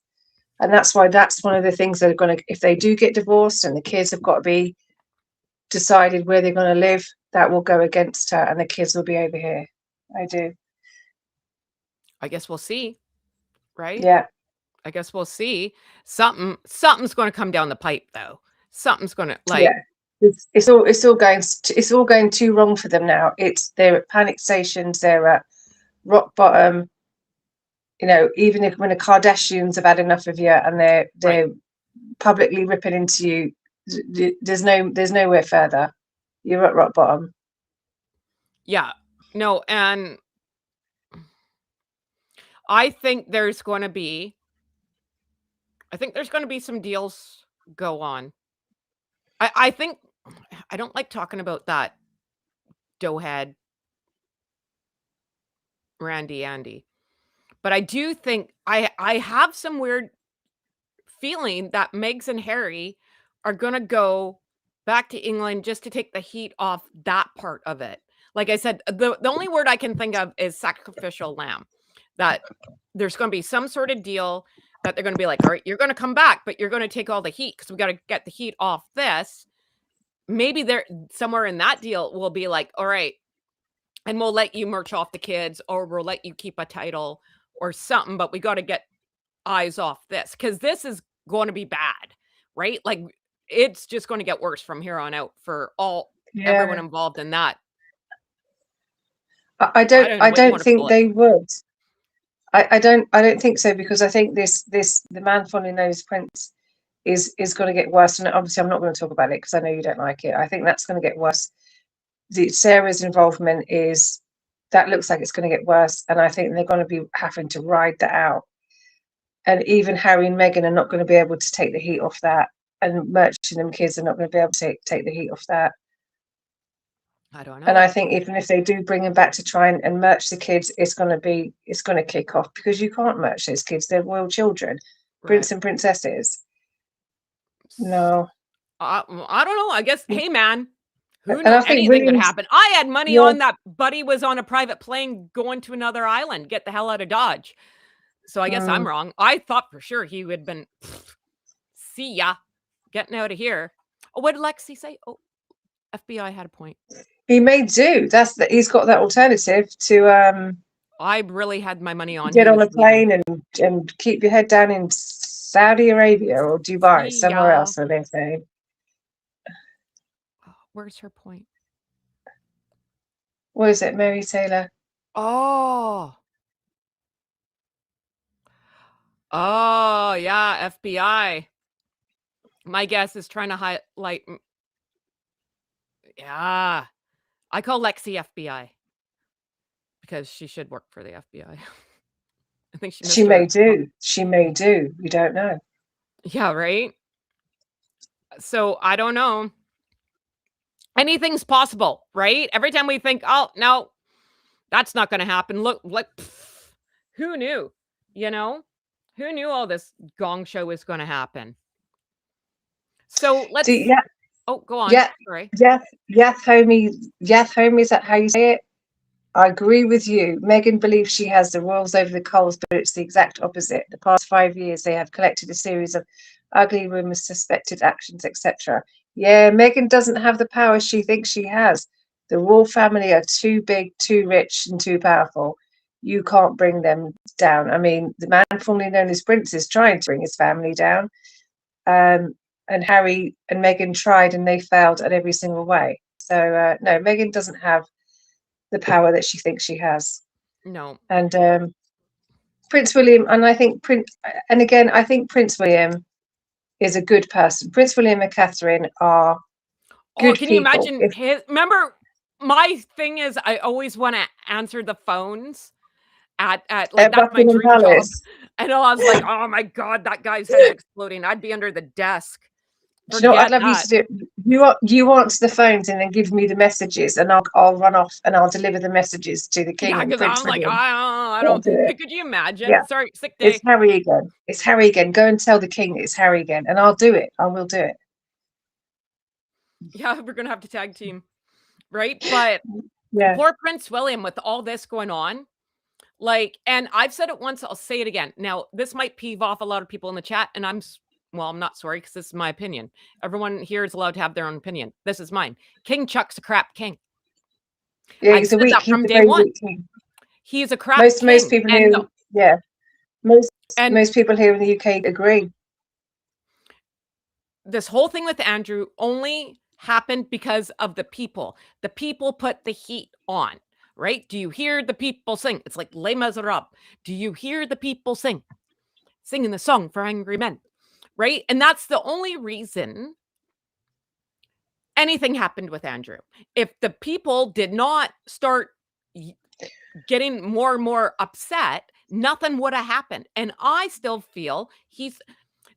And that's why that's one of the things that are going to, if they do get divorced and the kids have got to be decided where they're going to live, that will go against her and the kids will be over here. I do. I guess we'll see. Right? Yeah. I guess we'll see. Something's going to come down the pipe, though. Something's going to It's all going too wrong for them now. They're at panic stations. They're at rock bottom. You know, even if when the Kardashians have had enough of you and they're Right. publicly ripping into you, there's nowhere further. You're at rock bottom. Yeah. No, and I think there's gonna be some deals go on. I think I don't like talking about that doughhead Randy Andy, but I do think I have some weird feeling that Meg's and Harry are gonna go back to England just to take the heat off that part of it. Like I said, the only word I can think of is sacrificial lamb. That there's gonna be some sort of deal that they're gonna be like, "All right, you're gonna come back, but you're gonna take all the heat because we gotta get the heat off this." Maybe there somewhere in that deal will be like, "All right, and we'll let you merch off the kids, or we'll let you keep a title or something, but we gotta get eyes off this because this is going to be bad, right? Like it's just going to get worse from here on out for everyone Yeah, involved in that. I I don't don't know I what you don't want to think call it. they would. I don't think so, because I think this the man falling knows Prince is going to get worse. And obviously, I'm not going to talk about it because I know you don't like it. I think that's going to get worse. Sarah's involvement is that looks like it's going to get worse, and I think they're going to be having to ride that out. And even Harry and Meghan are not going to be able to take the heat off that, and merching them kids are not going to be able to take the heat off that. I don't And I know. think even if they do bring them back to try and merch the kids, it's going to kick off, because you can't merch those kids. They're royal children, Right. prince and princesses. No, I don't know. I guess, hey, man, who and knew I think anything could William's, happen? I had money yeah, on that Buddy was on a private plane going to another island, get the hell out of Dodge. So I guess I'm mm, wrong. I thought for sure he would have been, see ya, getting out of here. Oh, what did Lexi say? Oh, FBI had a point. he may do. He's got that alternative to I really had my money on get he on was a leaving. plane and keep your head down in Saudi Arabia or Dubai, See somewhere ya. else, so they say. Oh, where's her point? What is it, Mary Taylor? Oh. Oh, yeah, FBI. My guess is trying to highlight. Yeah. I call Lexi FBI because she should work for the FBI. I think she She missed may her. do. She may do. You don't know. Yeah, right? So I don't know. Anything's possible, right? Every time we think, oh, no, that's not going to happen. Look, who knew? You know, who knew all this gong show was going to happen? So Do let's, yeah, oh, go on. yeah, Sorry. Yath homie, is that how you say it? I agree with you. Meghan believes she has the royals over the coals, but it's the exact opposite. The past 5 years, they have collected a series of ugly rumors, suspected actions, etc. Yeah, Meghan doesn't have the power she thinks she has. The royal family are too big, too rich, and too powerful. You can't bring them down. I mean, the man formerly known as Prince is trying to bring his family down. And Harry and Meghan tried, and they failed at every single way. So, no, Meghan doesn't have the power that she thinks she has. No. And Prince William, and I think I think Prince William is a good person. Prince William and Catherine are Oh, good can you people. imagine If remember my thing is I always want to answer the phones at like at that's my Buckingham dream job. Palace, And I was like, "Oh my god, that guy's head's exploding." I'd be under the desk. do you know what I'd Forget love you to that. do? You answer the phones and then give me the messages, and I'll run off and I'll deliver the messages to the King Yeah, and because Prince I'm like, William. I I'll don't do it. could you imagine? Yeah, Sorry, sick it's day. Harry again. It's Harry again. Go and tell the King it's Harry again, and I'll do it. I will do it. Yeah, we're gonna have to tag team, right? But Yeah. poor Prince William with all this going on. Like, and I've said it once, I'll say it again. Now, this might peeve off a lot of people in the chat, and well, I'm not sorry because this is my opinion. Everyone here is allowed to have their own opinion. This is mine. King Chuck's a crap king. Yeah, I've he's a said weak. that He's from a day very one. weak king. He's a crap Most king. people here, yeah, most And most people here in the UK agree. this whole thing with Andrew only happened because of the people. The people put the heat on, right? Do you hear the people sing? It's like Les Miserables. Do you hear the people sing? Singing the song for angry men, right? And that's the only reason anything happened with Andrew. If the people did not start getting more and more upset, nothing would have happened. And I still feel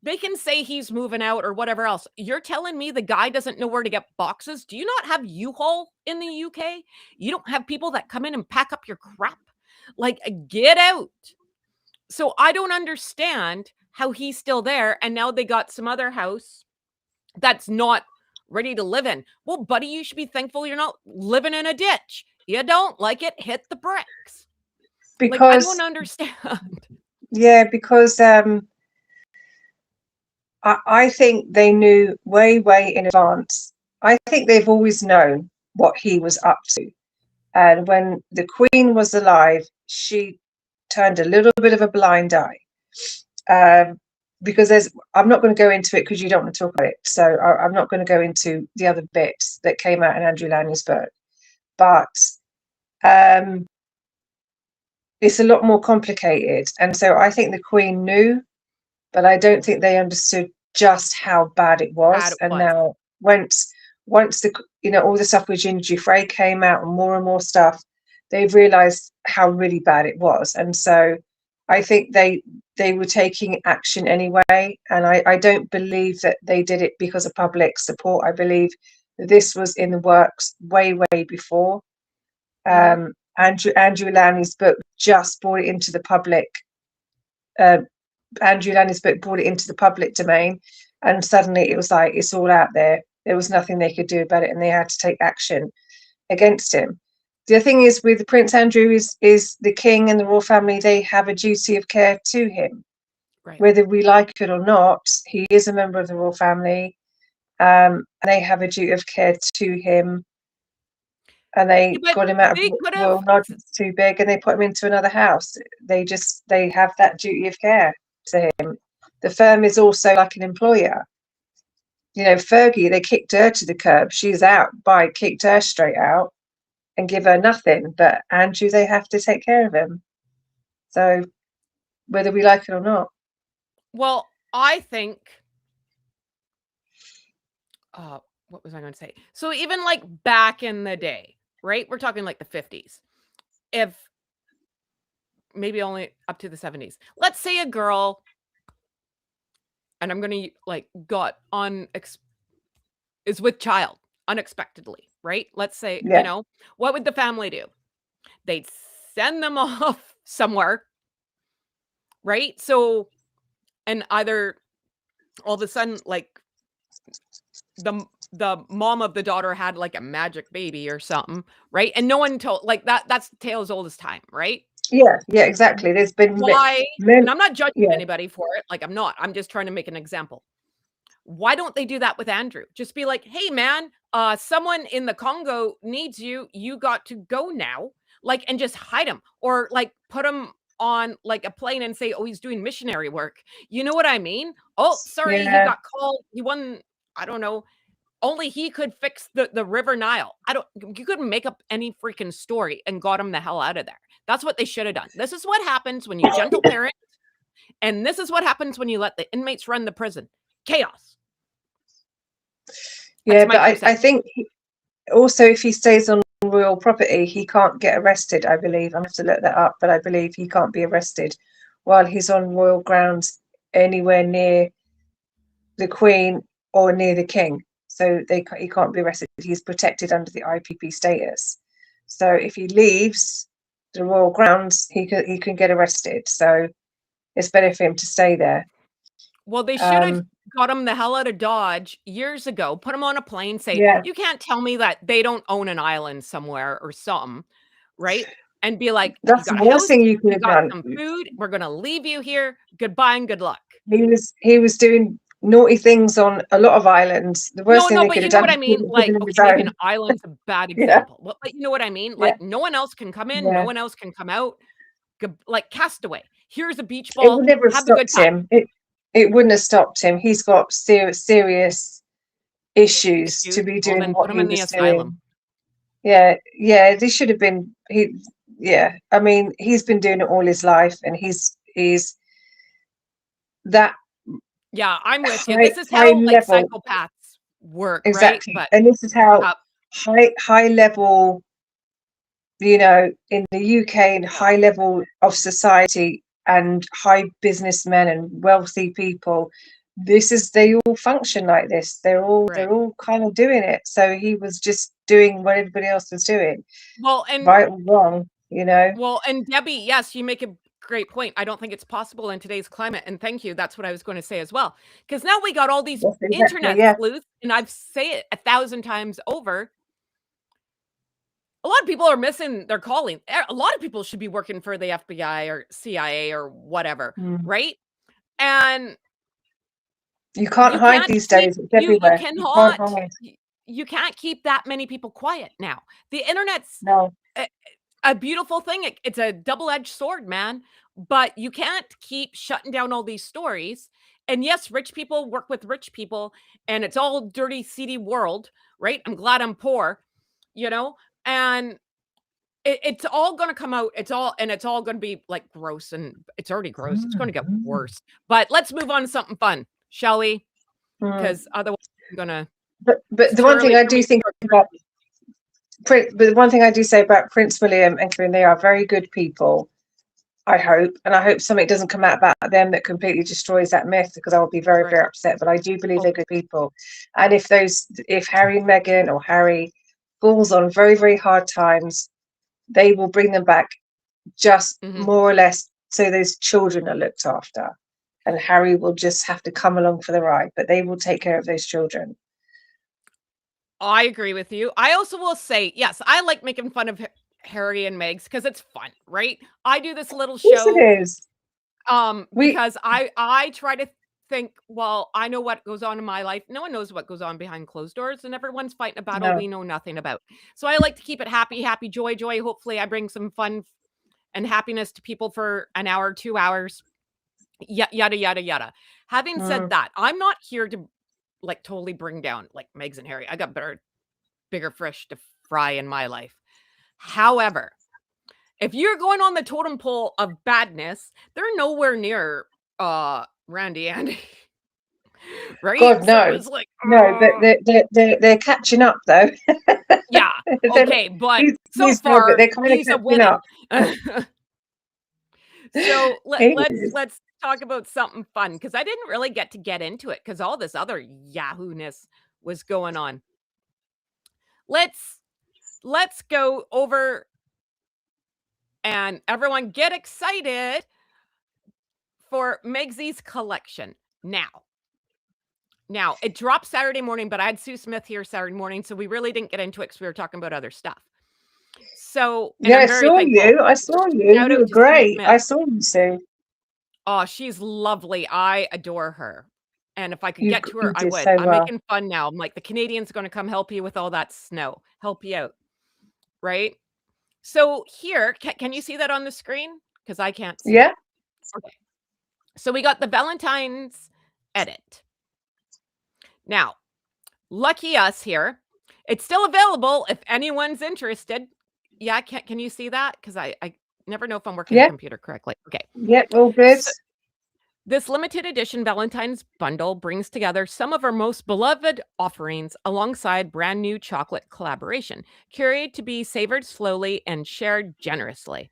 they can say he's moving out or whatever else. You're telling me the guy doesn't know where to get boxes? Do you not have U-Haul in the UK? You don't have people that come in and pack up your crap? Like, get out. So I don't understand how he's still there. And now they got some other house that's not ready to live in. Well, buddy, you should be thankful you're not living in a ditch. You don't like it, hit the bricks. Like, I don't understand. Yeah, because I think they knew way in advance. I think they've always known what he was up to. And when the Queen was alive, she turned a little bit of a blind eye. Because I'm not going to go into it because you don't want to talk about it. So I'm not going to go into the other bits that came out in Andrew Laney's book. But it's a lot more complicated. And so I think the Queen knew, but I don't think they understood just how bad it was. Now once the, you know, all the stuff with Ginger Frey came out and more stuff, they've realized how really bad it was. And so I think they were taking action anyway. And I don't believe that they did it because of public support. I believe that this was in the works way before. Andrew Laney's book just brought it into the public. Andrew Laney's book brought it into the public domain, and suddenly it was like it's all out there. There was nothing they could do about it, and they had to take action against him. The other thing is with Prince Andrew is the king and the royal family. They have a duty of care to him, right. Whether we like it or not. He is a member of the royal family, and they have a duty of care to him. And they got him out of Royal Lodge. It's too big, and they put him into another house. They have that duty of care to him. The firm is also like an employer. You know, Fergie, they kicked her to the curb. She's out. Kicked her straight out and give her nothing. But Andrew, they have to take care of him. So whether we like it or not. Well, I think what was I going to say? So even like back in the day, right? We're talking like the 50s. If maybe only up to the 70s. Let's say a girl, and I'm going to like is with child unexpectedly, right? Let's say, you know, what would the family do? They'd send them off somewhere, right? So, and either all of a sudden, like the mom of the daughter had like a magic baby or something, right? And no one told, like that's the tale as old as time, right? Yeah, exactly. There's been and I'm not judging anybody for it. Like I'm just trying to make an example. Why don't they do that with Andrew? Just be like, hey man, someone in the Congo needs you. You got to go now. Like, and just hide him, or like put him on like a plane and say, oh, he's doing missionary work. You know what I mean? Oh, sorry, he got called. He won. I don't know. Only he could fix the River Nile. You couldn't make up any freaking story and got him the hell out of there. That's what they should have done. This is what happens when you gentle parent. And this is what happens when you let the inmates run the prison. Chaos. Yeah, but I think also if he stays on royal property, he can't get arrested, I believe. I have to look that up, but I believe he can't be arrested while he's on royal grounds anywhere near the Queen or near the King. So he can't be arrested. He's protected under the IPP status. So if he leaves the royal grounds, he can get arrested. So it's better for him to stay there. Well, they should have got him the hell out of Dodge years ago, put him on a plane, say, you can't tell me that they don't own an island somewhere or something, right? And be like, that's the worst thing you could have done. Some food. We're going to leave you here. Goodbye and good luck. He was doing naughty things on a lot of islands. The worst thing they could have done. What I mean? Like, okay, maybe an island's a bad example. But you know what I mean? Like, no one else can come in. No one else can come out. Like Castaway. Here's a beach ball. It would never have stopped him. It wouldn't have stopped him. He's got serious issues to be doing what he was doing. Yeah, this should have been he. Yeah, I mean, he's been doing it all his life, and he's that Yeah, I'm with you. high This is high how, like, level. psychopaths work, right? Exactly, But and this is how yeah, high level, in the UK, and yeah, high level of society and high businessmen and wealthy people. They all function like this. right. They're all kind of doing it. So he was just doing what everybody else was doing, Well, and right or wrong. Well, and Debbie, yes, you make a great point. I don't think it's possible in today's climate, and thank you. That's what I was going to say as well. Because now we got all these Yes, exactly. internet Yeah. sleuths, and I've say it 1,000 times over. A lot of people are missing their calling. A lot of people should be working for the FBI or CIA or whatever, Mm. right? And You can't you hide can't these keep days. It's you everywhere. You can't cannot hide. you can't keep that many people quiet now. The internet's No. a beautiful thing. It's a double-edged sword, man, but you can't keep shutting down all these stories. And yes, rich people work with rich people, and it's all dirty, seedy world, right? I'm glad I'm poor, you know? And it's all gonna come out. It's all gonna be, like, gross, and it's already gross. It's gonna get Mm. worse. But let's move on to something fun, shall we? Mm. Because otherwise I'm gonna But it's the too one thing early I for do me to think start about drinking. but the one thing I do say about Prince William and Queen, they are very good people. I hope, and I hope something doesn't come out about them that completely destroys that myth, because I will be very, Right. very upset. But I do believe Oh, they're good people, and if Harry and Meghan, or Harry falls on very, very hard times, they will bring them back, just mhm. more or less, so those children are looked after, and Harry will just have to come along for the ride. But they will take care of those children. I agree with you. I also will say, yes, I like making fun of Harry and Megs because it's fun, right? I do this little Of course, show, it is. We because I try to think, well, I know what goes on in my life. No one knows what goes on behind closed doors, and everyone's fighting a battle No. we know nothing about. So I like to keep it happy, happy, joy, joy. Hopefully, I bring some fun and happiness to people for an hour, 2 hours, yada yada yada. Having said Mm. that, I'm not here to like totally bring down like Megs and Harry. I got bigger fish to fry in my life. However, if you're going on the totem pole of badness, they're nowhere near Randy Andy, right? God, So no, it's like, no, but they're catching up though. yeah, They're- okay, but he's so slow, but far they're kind of he's a catching winning. up. So He is. let's talk about something fun because I didn't really get into it because all this other Yahoo-ness was going on. Let's let's go over and everyone get excited for Megsy's collection. Now, it dropped Saturday morning, but I had Sue Smith here Saturday morning, so we really didn't get into it because we were talking about other stuff. So, and Yeah, I'm very thankful. I saw you. Shout You out were to Sue great. Smith. I saw you, Sue. Oh, she's lovely. I adore her. And if I could get to her, You I did would. so I'm well. making fun now. I'm like, the Canadians are going to come help you with all that snow, help you out, right? So here, can you see that on the screen? Because I can't see it. Yeah. Okay. So we got the Valentine's edit. Now, lucky us here. It's still available if anyone's interested. Yeah, can you see that? Because I never know if I'm working the Yeah. computer correctly. Okay. Yep. All good. So this limited edition Valentine's bundle brings together some of our most beloved offerings alongside brand new chocolate collaboration, curated to be savored slowly and shared generously.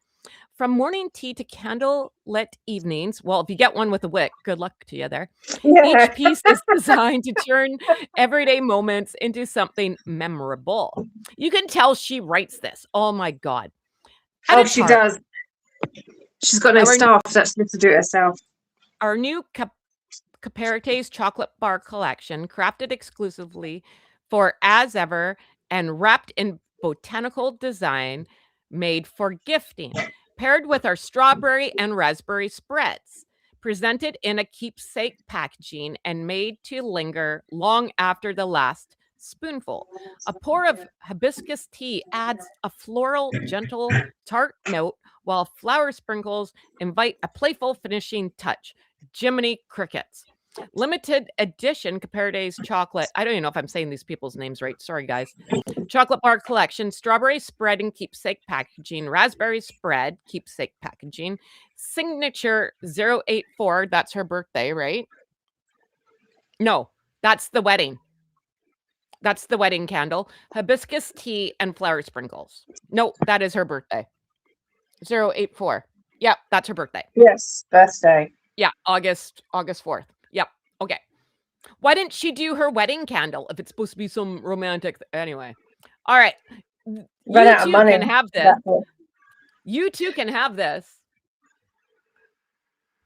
From morning tea to candle-lit evenings, well, if you get one with a wick, good luck to you there. Yeah. Each piece is designed to turn everyday moments into something memorable. You can tell she writes this. Oh my God. At Oh, its she heart, does. She's got no our, staff. That's supposed to do it herself. our new Caperites chocolate bar collection, crafted exclusively for As Ever and wrapped in botanical design, made for gifting, paired with our strawberry and raspberry spreads, presented in a keepsake packaging and made to linger long after the last spoonful. A pour of hibiscus tea adds a floral, gentle, tart note, while flower sprinkles invite a playful finishing touch. Jiminy crickets. Limited edition Capardes chocolate. I don't even know if I'm saying these people's names right. Sorry, guys. Chocolate bar collection, strawberry spread and keepsake packaging, raspberry spread, keepsake packaging, signature 084. That's her birthday, right? No, that's the wedding. That's the wedding candle. Hibiscus tea and flower sprinkles. No, that is her birthday. 084. Yep, that's her birthday. Yes, birthday. Yeah, August 4th. Yep. Okay. Why didn't she do her wedding candle if it's supposed to be some romantic anyway? All right. Run You out of too money. can have this. You too can have this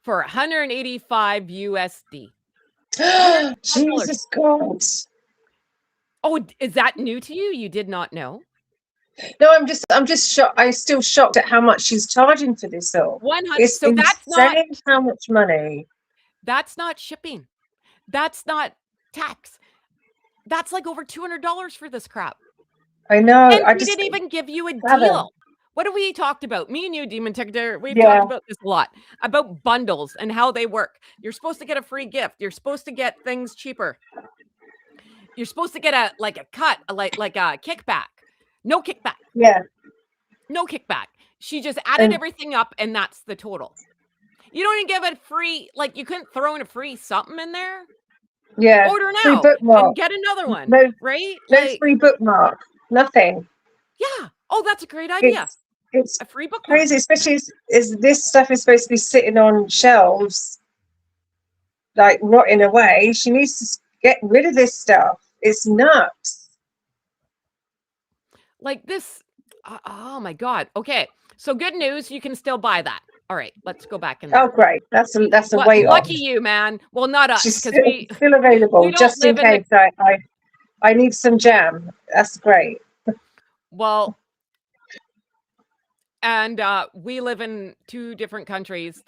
for 185 USD. Jesus God. Oh, is that new to you? You did not know? No, I'm just shocked. I'm still shocked at how much she's charging for this all. 100. It's So that's not how much money. That's not shipping. That's not tax. That's like over $200 for this crap. I know. And I we just didn't even give you a haven't. deal. What have we talked about? Me and you, Demon Tictor, we've talked about this a lot, about bundles and how they work. You're supposed to get a free gift. You're supposed to get things cheaper. You're supposed to get a cut, like a kickback. No kickback. Yeah. No kickback. She just added everything up, and that's the total. You don't even give it free, like you couldn't throw in a free something in there. Yeah. Order free now bookmark. and get another one. No, right? No free bookmark. Nothing. Yeah. Oh, that's a great idea. It's a free bookmark. Crazy, especially as this stuff is supposed to be sitting on shelves, like rotting away. She needs to get rid of this stuff. It's nuts. Like this. Oh my God. Okay. So good news. You can still buy that. All right. Let's go back in there. Oh, great. That's a way off. Lucky you, man. Well, not us. She's still available we just in case I need some jam. That's great. Well, and we live in 2 different countries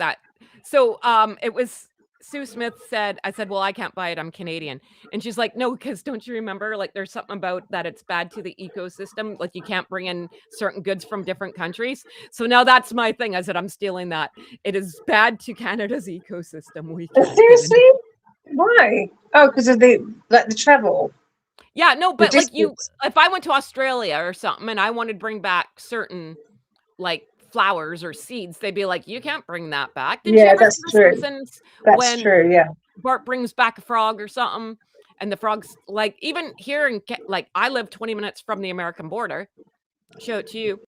so it was Sue Smith said, I said, well, I can't buy it. I'm Canadian. And she's like, no, because don't you remember, like, there's something about that it's bad to the ecosystem. Like, you can't bring in certain goods from different countries. So now that's my thing. I said, I'm stealing that. It is bad to Canada's ecosystem. We can't seriously? Why? Oh, because of the travel. Yeah, no, but like if I went to Australia or something and I wanted to bring back certain like flowers or seeds, they'd be like, you can't bring that back. Did you ever that's true. That's true. Yeah. Bart brings back a frog or something, and the frog's like, even here in like I live 20 minutes from the American border. Show it to you,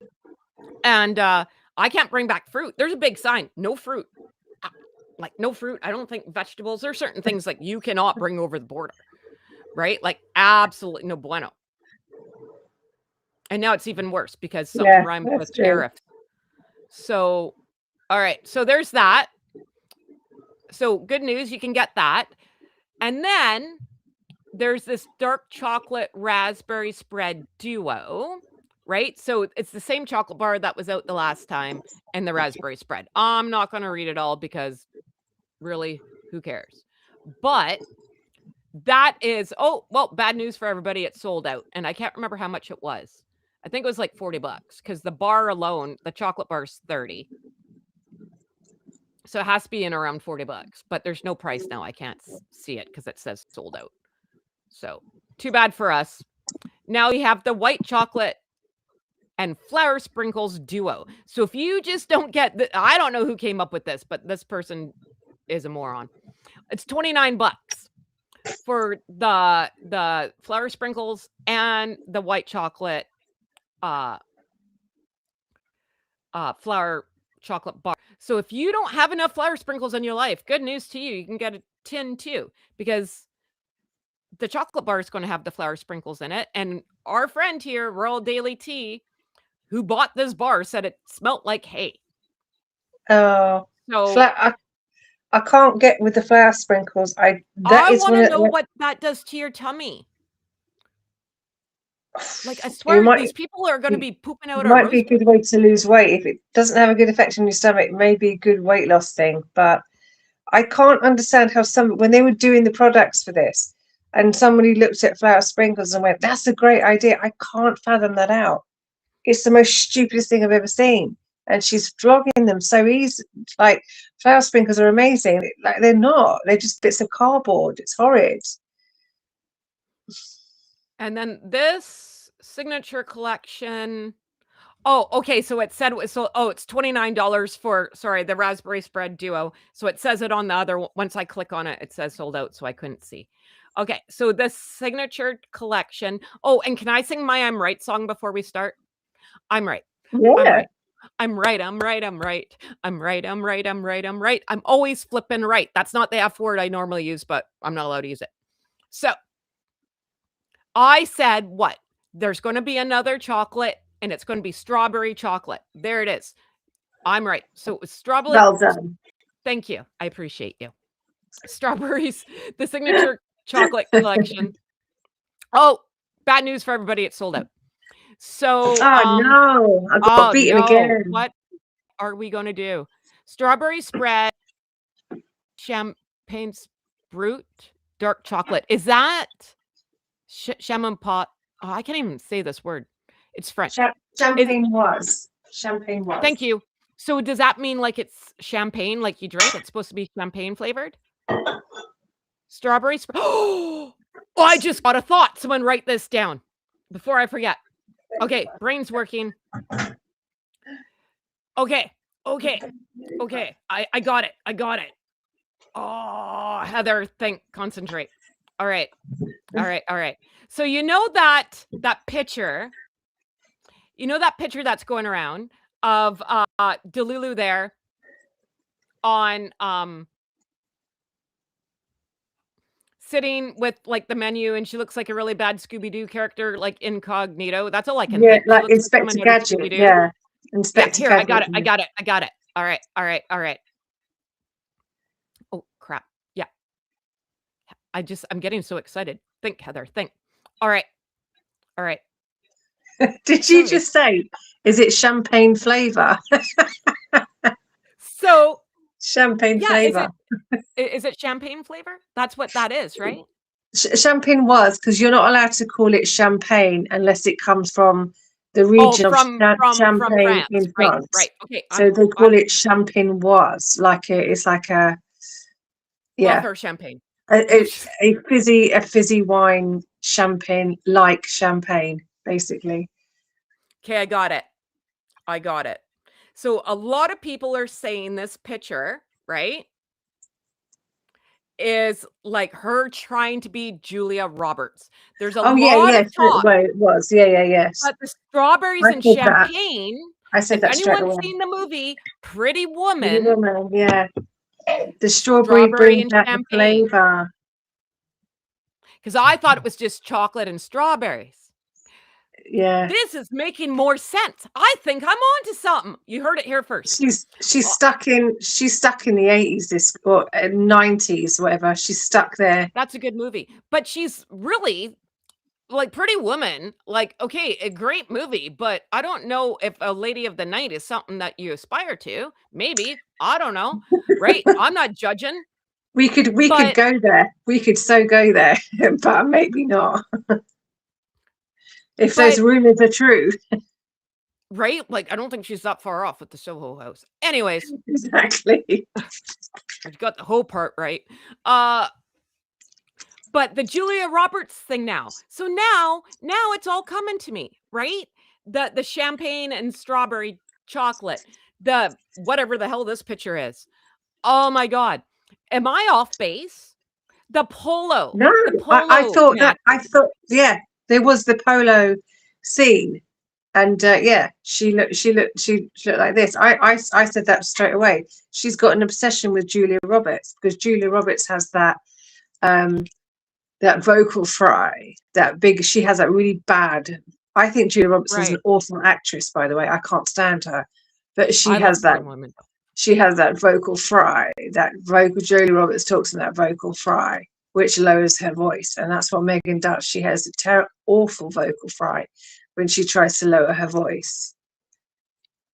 and I can't bring back fruit. There's a big sign, no fruit. Like no fruit. I don't think vegetables. There are certain things like you cannot bring over the border, right? Like absolutely no bueno. And now it's even worse because something rhymes with tariff. So, all right. So there's that. So good news, you can get that. And then there's this dark chocolate raspberry spread duo, right? So it's the same chocolate bar that was out the last time and the raspberry spread. I'm not going to read it all because really, who cares? But that is, oh, well, bad news for everybody. It's sold out. And I can't remember how much it was. I think it was like $40 because the bar alone, the chocolate bar is $30. So it has to be in around $40, but there's no price now. I can't see it because it says sold out. So too bad for us. Now we have the white chocolate and flower sprinkles duo. So if you just don't get I don't know who came up with this, but this person is a moron. It's $29 for the flower sprinkles and the white chocolate flower chocolate bar. So if you don't have enough flower sprinkles in your life, good news to you. You can get a tin too, because the chocolate bar is going to have the flower sprinkles in it. And our friend here, Royal Daily Tea, who bought this bar, said it smelt like hay. Oh, so I can't get with the flower sprinkles. I want to know what that does to your tummy. Like, I swear, these people are going to be pooping out. It might be a good way to lose weight. If it doesn't have a good effect on your stomach, it may be a good weight loss thing. But I can't understand how when they were doing the products for this and somebody looked at flower sprinkles and went, that's a great idea. I can't fathom that out. It's the most stupidest thing I've ever seen. and she's flogging them so easy. Like, flower sprinkles are amazing. Like, they're not. They're just bits of cardboard. It's horrid. And then this signature collection. Oh, okay. So it said it was it's $29 for the raspberry spread duo. So it says it on the other once I click on it, it says sold out, so I couldn't see. Okay, so the signature collection. Oh, and can I sing my I'm Right song before we start? I'm right. I'm Yeah. right. I'm right. I'm right. I'm right. I'm right. I'm right. I'm right. I'm right. I'm always flipping right. That's not the F word I normally use, but I'm not allowed to use it. So I said what? There's going to be another chocolate and it's going to be strawberry chocolate. There it is. I'm right. So it was strawberry. Well done. Thank you. I appreciate you. Strawberries, the signature chocolate collection. Oh, bad news for everybody. It's sold out. So, Oh no, I got beaten again. What are we going to do? Strawberry spread, champagne brut, dark chocolate. Is that champagne pot? Oh, I can't even say this word. It's French. Champagne was. Champagne was. Thank you. So does that mean like it's champagne, like you drink? It's supposed to be champagne flavored? Strawberry spread. Oh, I just got a thought. Someone write this down before I forget. Okay, brain's working. Okay. I got it. Oh, Heather, concentrate. All right. So you know that picture, that's going around of Delulu there on sitting with like the menu, and she looks like a really bad Scooby-Doo character, like incognito. That's all I can think. Like Inspector Gadget. Yeah. Inspector Gadget. I got it. All right. Oh crap. Yeah. I'm getting so excited. Think, Heather, think. All right. Did you just say, is it champagne flavor? So champagne flavor. Is it champagne flavor? That's what that is, right? Champagne was, because you're not allowed to call it champagne unless it comes from the region of Champagne in France. Right. Okay. So they call it champagne was, it's like a welfare champagne. It's a fizzy wine champagne, like champagne, basically. Okay, I got it. So a lot of people are saying this picture, right, is like her trying to be Julia Roberts. There's a lot of talk. Well, it was. Yes. But the strawberries and champagne. I said that straight away. Anyone's seen the movie Pretty Woman? Pretty Woman, yeah. The strawberry brings out the flavor. Because I thought it was just chocolate and strawberries. Yeah. This is making more sense. I think I'm on to something. You heard it here first. She's stuck in the 80s, or 90s, whatever. She's stuck there. That's a good movie. But she's really like Pretty Woman. Like, okay, a great movie, but I don't know if a lady of the night is something that you aspire to. Maybe. I don't know. Right? I'm not judging. We could go there. We could so go there, but maybe not. If those rumors are true. Right? Like, I don't think she's that far off with the Soho House. Anyways. Exactly. You got the whole part right. But the Julia Roberts thing now. So now it's all coming to me, right? The champagne and strawberry chocolate. The whatever the hell this picture is. Oh my God. Am I off base? The polo. No, I thought, yeah, there was the polo scene. And she looked like this. I said that straight away. She's got an obsession with Julia Roberts, because Julia Roberts has that vocal fry, she has that really bad. I think Julia Roberts is an awful actress, by the way. I can't stand her, but she has that vocal fry. Julia Roberts talks in that vocal fry, which lowers her voice, and that's what Meghan does. She has a awful vocal fry when she tries to lower her voice,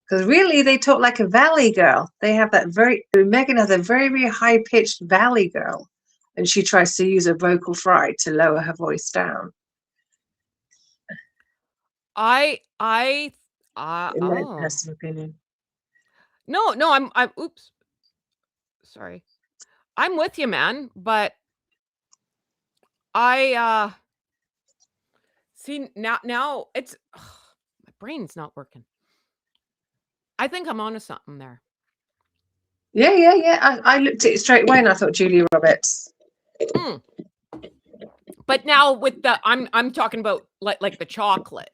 because really they talk like a valley girl. They have that Meghan has a very, very high pitched valley girl, and she tries to use a vocal fry to lower her voice down. In my personal opinion. No, I'm oops. Sorry. I'm with you, man, but I see now it's my brain's not working. I think I'm onto something there. Yeah. I looked at it straight away and I thought Julia Roberts. Mm. But now with the I'm talking about like the chocolate,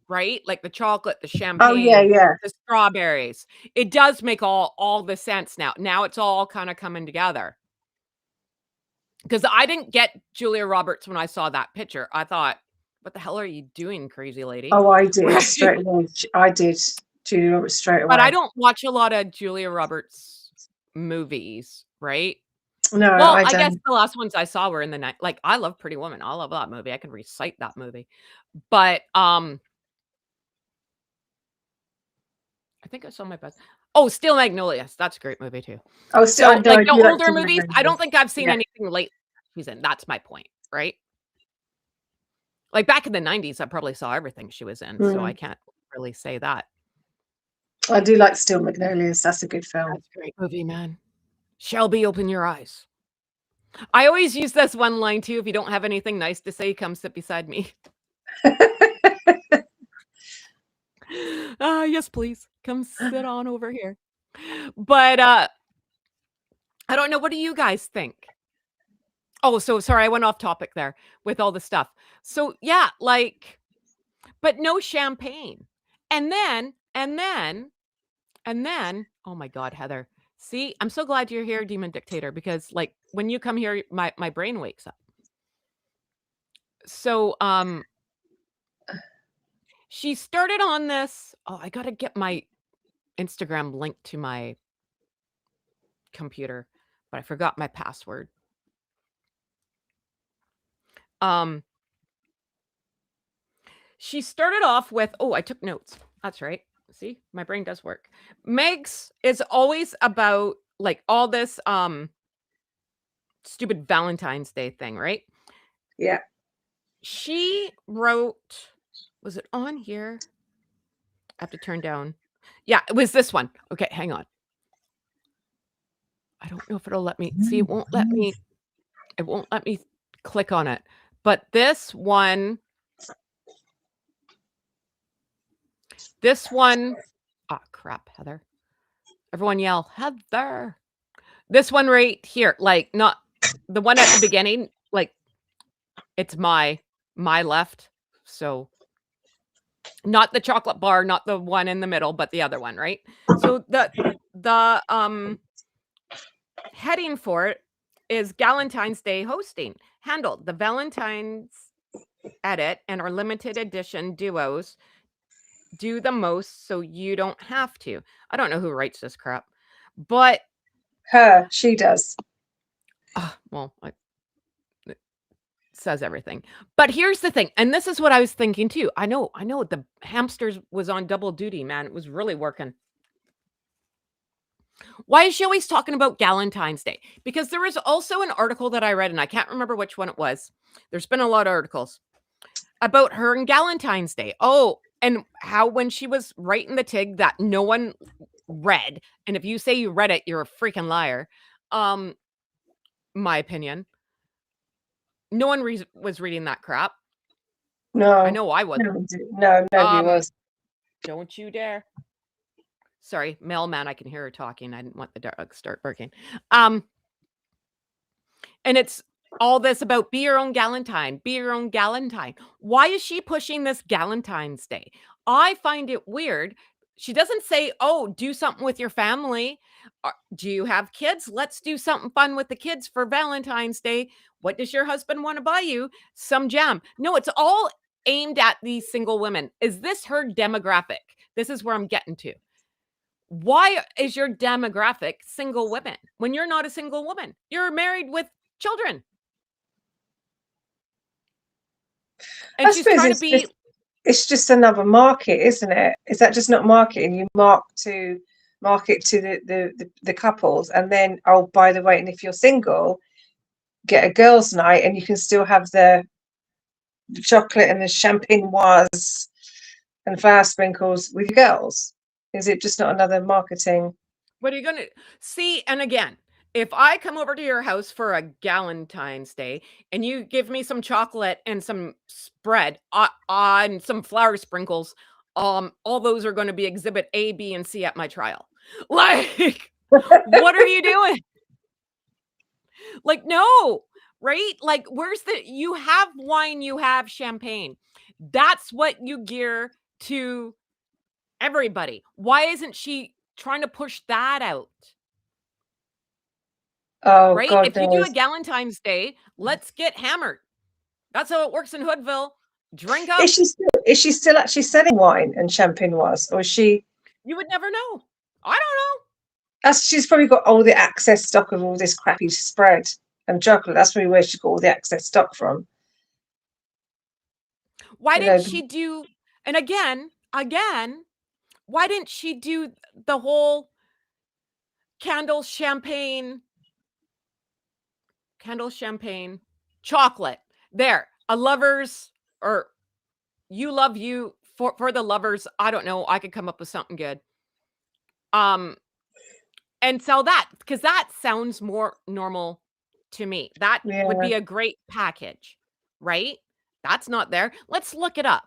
right? Like the chocolate, the Oh yeah, champagne, yeah. the strawberries. It does make all the sense now. Now it's all kind of coming together. Because I didn't get Julia Roberts when I saw that picture. I thought, "What the hell are you doing, crazy lady?" Oh, I did Right? straight away. I did Julia Roberts straight But I away. don't watch a lot of Julia Roberts movies, right? No, Well, I I guess don't. the last ones I saw were in the night. Like, I love Pretty Woman. I love that movie. I can recite that movie. But, I think I saw my best. Oh, Steel Magnolias. That's a great movie too. Oh, so So, no, like, I the do like older to movies, remember. I don't think I've seen Yeah. anything late she's in. That's my point, right? Like, back in the 90s, I probably saw everything she was in, so I can't really say that. I do like Steel Magnolias. That's a good film. That's a great movie, man. Shelby, open your eyes. I always use this one line too. If you don't have anything nice to say, come sit beside me. Yes, please. Come sit on over here. But I don't know. What do you guys think? Oh, so sorry, I went off topic there with all the stuff. So yeah, like, but no champagne. And then, oh my God, Heather. See, I'm so glad you're here, Demon Dictator, because like when you come here, my brain wakes up. So she started on this. Oh, I gotta get my Instagram link to my computer, but I forgot my password. Um, she started off with, oh, I took notes. That's right. See, my brain does work. Meg's is always about like all this stupid Valentine's Day thing, right? Yeah. She wrote, was it on here? I have to turn down. Yeah, it was this one. Okay, hang on. I don't know if it'll let me see. It won't let me click on it. But this one, oh crap, Heather. Everyone yell, Heather. This one right here, like not the one at the beginning, like it's my left. So not the chocolate bar, not the one in the middle, but the other one, right? So the heading for it is Galentine's Day hosting. Handled the Valentine's edit and our limited edition duos do the most so you don't have to. I don't know who writes this crap, but She does. well, it says everything. But here's the thing, and this is what I was thinking too. I know the hamsters was on double duty, man. It was really working. Why is she always talking about Galentine's Day? Because there was also an article that I read, and I can't remember which one it was. There's been a lot of articles about her and Galentine's Day. Oh, and how when she was writing the TIG that no one read, and if you say you read it, you're a freaking liar. My opinion. No one was reading that crap. No. I know I wasn't. No, nobody was. Don't you dare. Sorry, mailman, I can hear her talking. I didn't want the dog to start barking. And it's all this about be your own Galentine, be your own Galentine. Why is she pushing this Galentine's Day? I find it weird. She doesn't say, oh, do something with your family. Do you have kids? Let's do something fun with the kids for Valentine's Day. What does your husband want to buy you? Some jam. No, it's all aimed at these single women. Is this her demographic? This is where I'm getting to. Why is your demographic single women when you're not a single woman? You're married with children. And she's trying to be. It's just another market, isn't it? Is that just not marketing? You market to the couples, and then, oh, by the way, and if you're single, get a girls' night, and you can still have the chocolate and the champenoise and flower sprinkles with your girls. Is it just not another marketing? What are you gonna see? And again, if I come over to your house for a Galentine's Day and you give me some chocolate and some spread and some flour sprinkles, all those are going to be exhibit A, B, and C at my trial. Like, what are you doing? Like, no, right? Like, where's you have wine, you have champagne. That's what you gear to everybody. Why isn't she trying to push that out? Oh Right? God If you do a knows. Galentine's Day, let's get hammered. That's how it works in Hoodville. Drink up. Is she still actually selling wine and champenoise, or is she? You would never know. I don't know. She's probably got all the excess stock of all this crappy spread and chocolate. That's probably where she got all the excess stock from. Why You didn't know, she do, and again, why didn't she do the whole candle champagne, chocolate? There, a lovers, or you love you for the lovers. I don't know. I could come up with something good. And sell that, because that sounds more normal to me. That would yeah, be a great package, right? That's not there. Let's look it up.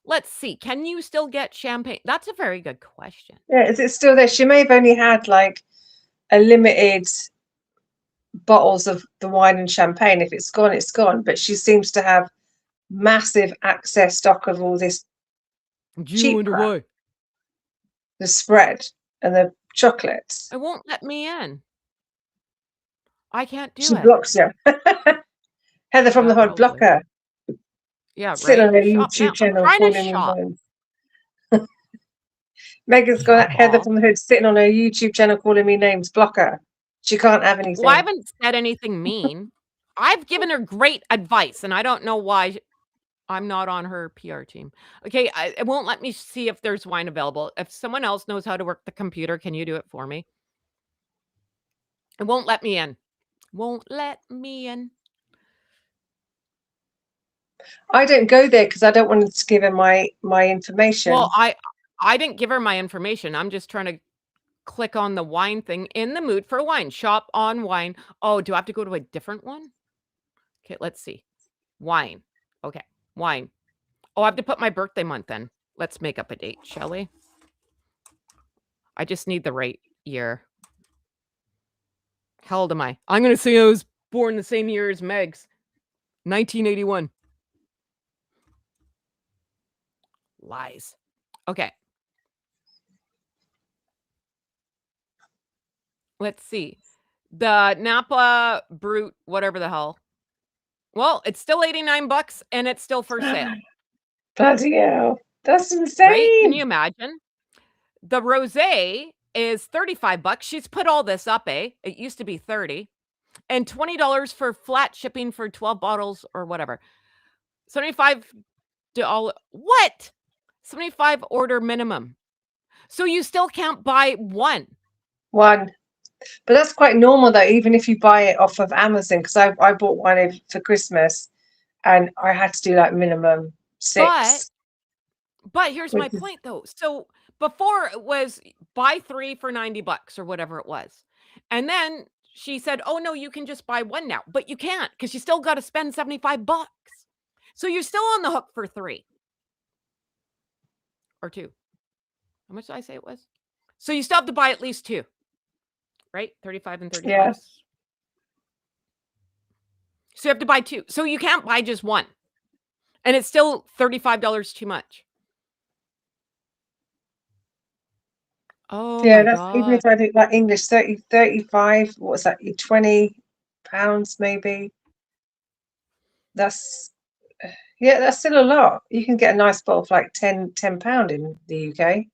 Let's see. Can you still get champagne? That's a very good question. yeah. Is it still there? She may have only had like a limited bottles of the wine and champagne. If it's gone, it's gone. But she seems to have massive excess stock of all this Do you cheap wonder crap, why? the spread and the chocolates. It won't let me in. I can't do She it. blocks you. Heather from Yeah, the Hood probably. blocker. Yeah, Sitting right? on her Shop YouTube now. I'm channel trying to calling me shop. names. Megan's got Heather Shop. from the Hood sitting on her YouTube channel calling me names. Block her. She can't have Well, I anything. haven't said anything mean. I've given her great advice, and I don't know why I'm not on her PR team. Okay, it won't let me see if there's wine available. If someone else knows how to work the computer, can you do it for me? It won't let me in. Won't let me in. I don't go there because I don't want to give her my information. Well, I didn't give her my information. I'm just trying to click on the wine thing. In the mood for wine. Shop on wine. Oh, do I have to go to a different one? Okay, let's see. Wine. Okay, wine. Oh, I have to put my birthday month in. Let's make up a date, shall we? I just need the right year. How old am I? I'm going to say I was born the same year as Meg's. 1981. Lies. Okay. Let's see. The Napa Brute, whatever the hell. Well, it's still $89 and it's still for sale, Bloody hell. That's right? Can insane. you imagine? The Rosé is $35. She's put all this up, eh? It used to be 30. And $20 for flat shipping for 12 bottles or whatever. $75. What? 75 order minimum. So you still can't buy one. One. But that's quite normal though, even if you buy it off of Amazon, because I bought one for Christmas and I had to do like minimum 6. But here's my Which is, point though. So before it was buy 3 for $90 or whatever it was. And then she said, "Oh no, you can just buy one now." But you can't, because you still got to spend $75. So you're still on the hook for 3 or 2. How much did I say it was? So you still have to buy at least 2, right? 35 and 35. yeah. So you have to buy 2. So you can't buy just one. And it's still $35 too much. Oh Yeah, my that's even God. if I do like English 30, 35, what's that? £20 maybe. That's yeah, that's still a lot. You can get a nice bottle for like £10 in the UK.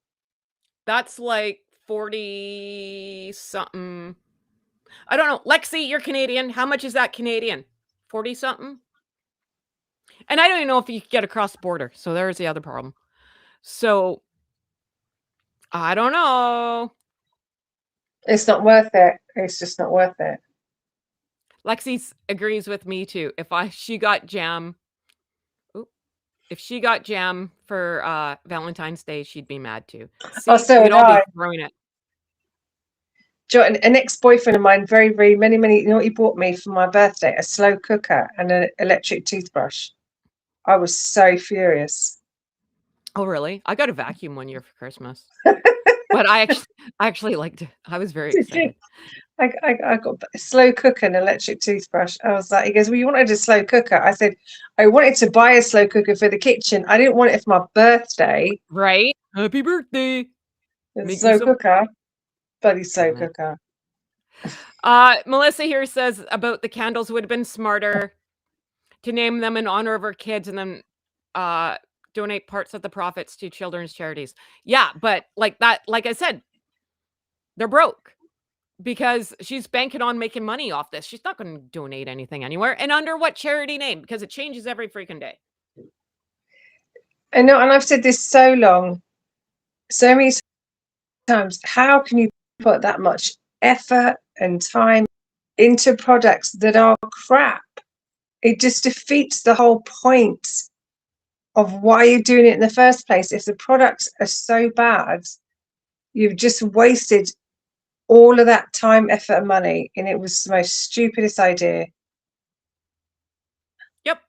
That's like 40 something. I don't know. Lexi, you're Canadian. How much is that Canadian? 40 something? And I don't even know if you can get across the border. So there's the other problem. So I don't know. It's not worth it. It's just not worth it. Lexi agrees with me too. If she got jam. Oop. If she got jam for Valentine's Day, she'd be mad too. Oh, See, so we'd would all be I. throwing it. An ex-boyfriend of mine, very, very many, you know what he bought me for my birthday? A slow cooker and an electric toothbrush. I was so furious. Oh, really? I got a vacuum one year for Christmas. But I actually liked it. I was very excited. I got a slow cooker and electric toothbrush. I was like, he goes, well, you wanted a slow cooker. I said, I wanted to buy a slow cooker for the kitchen. I didn't want it for my birthday. Right? Happy birthday. A Make me slow some. cooker. Bloody slow Damn it. cooker. Melissa here says about the candles would have been smarter to name them in honor of her kids and then donate parts of the profits to children's charities. Yeah, but like I said, they're broke because she's banking on making money off this. She's not going to donate anything anywhere. And under what charity name? Because it changes every freaking day. I know, and I've said this so many times. How can you put that much effort and time into products that are crap? It just defeats the whole point of why you're doing it in the first place. If the products are so bad, you've just wasted all of that time, effort, and money, and it was the most stupidest idea. Yep.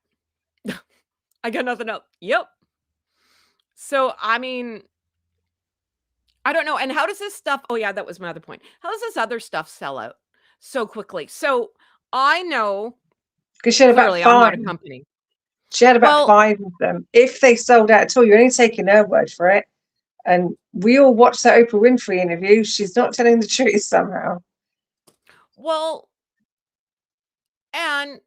I got nothing else. Yep. So, I mean, I don't know. And how does this stuff? Oh, yeah, that was my other point. How does this other stuff sell out so quickly? So, I know Because she had about clearly I'm not five. a company. She had about Well, 5 of them. If they sold out at all, you're only taking her word for it. And we all watched that Oprah Winfrey interview. She's not telling the truth somehow. well, and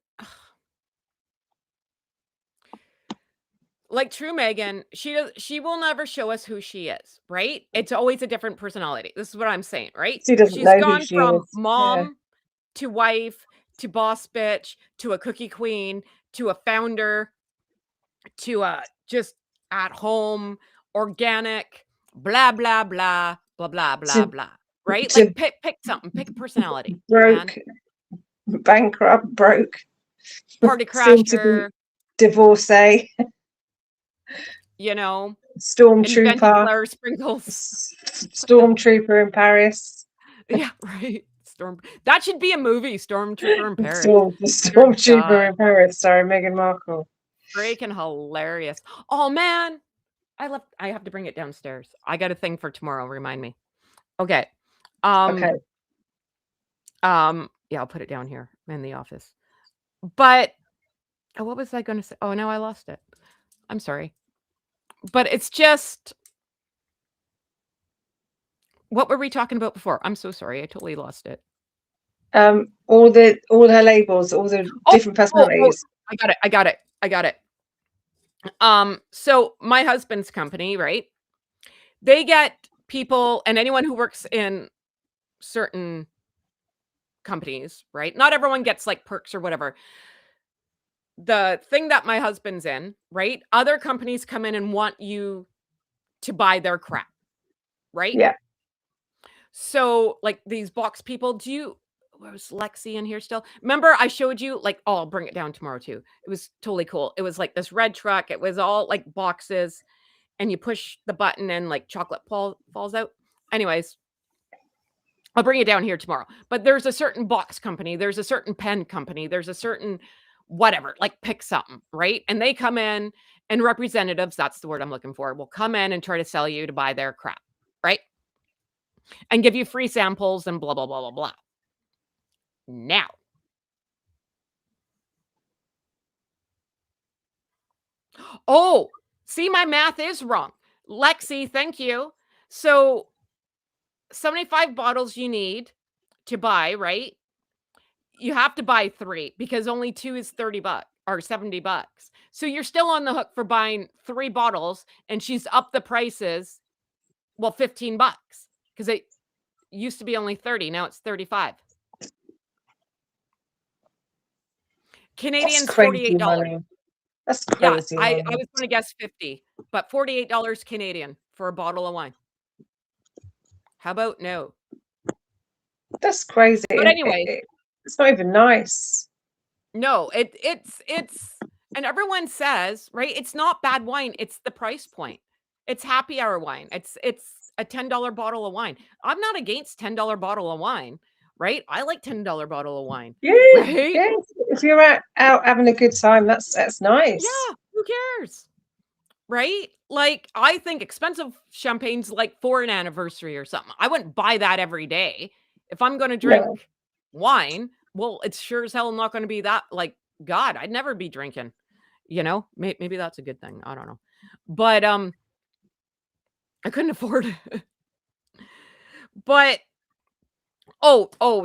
like true Meghan, she will never show us who she is, right? It's always a different personality. This is what I'm saying, right? She doesn't She's know who gone she from is. Yeah. mom to wife to boss bitch to a cookie queen to a founder to a just at home organic blah blah blah blah blah blah To, blah, right? to Like pick something, pick a personality, man. broke, bankrupt, broke, Party soon to be crasher, divorcee, you know, invented stormtrooper, flower sprinkles. stormtrooper in Paris. Yeah, right. Storm. That should be a movie, Stormtrooper in Paris. The Dear God, stormtrooper in Paris, sorry, Meghan Markle. freaking hilarious. Oh man, I have to bring it downstairs. I got a thing for tomorrow. Remind me. Okay. Okay. Yeah, I'll put it down here in the office. But what was I going to say? Oh, now I lost it. I'm sorry. But it's just what were we talking about before? I'm so sorry. I totally lost it. All her labels, all the different personalities. I got it. So my husband's company, right? They get people and anyone who works in certain companies, right? Not everyone gets like perks or whatever. The thing that my husband's in, right? Other companies come in and want you to buy their crap, right? Yeah. So like these box people, was Lexi in here still? Remember I showed you like, oh, I'll bring it down tomorrow too. It was totally cool. It was like this red truck. It was all like boxes and you push the button and like chocolate falls out. Anyways, I'll bring it down here tomorrow. But there's a certain box company, there's a certain pen company, there's a certain whatever, like pick something, right? And they come in and representatives, that's the word I'm looking for, will come in and try to sell you to buy their crap, right? And give you free samples and blah, blah, blah, blah, blah. Now, oh, see, my math is wrong. Lexi, thank you. So 75 bottles you need to buy, right? You have to buy 3 because only 2 is $30 or $70. So you're still on the hook for buying 3 bottles and she's up the prices, well, $15 because it used to be only 30, now it's 35. Canadian's $48. Money. That's Yeah, crazy. I was going to guess 50, but $48 Canadian for a bottle of wine. How about no? That's crazy. But anyways, it's not even nice. no, it's And everyone says, right, it's not bad wine, it's the price point. It's happy hour wine. It's a $10 bottle of wine. I'm not against $10 bottle of wine, right? I like $10 bottle of wine, Yeah, right? yeah. If you're out having a good time, that's nice. Yeah, who cares? Right? Like, I think expensive champagne's like for an anniversary or something. I wouldn't buy that every day. If I'm gonna No. drink wine, well, it's sure as hell not gonna be that like, God, I'd never be drinking, you know? Maybe that's a good thing, I don't know. But, I couldn't afford it. But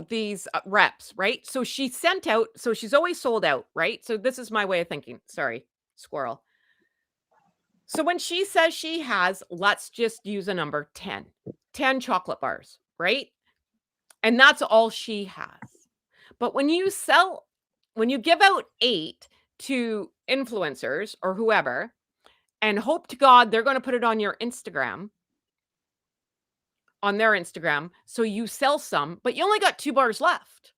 these, reps, right? So she sent out so she's always sold out, right? So this is my way of thinking. Sorry, squirrel. So when she says she has, let's just use a number 10 chocolate bars, right? And that's all she has. But when you give out 8 to influencers or whoever and hope to God they're going to put it on your Instagram, on their Instagram, so you sell some, but you only got 2 bars left.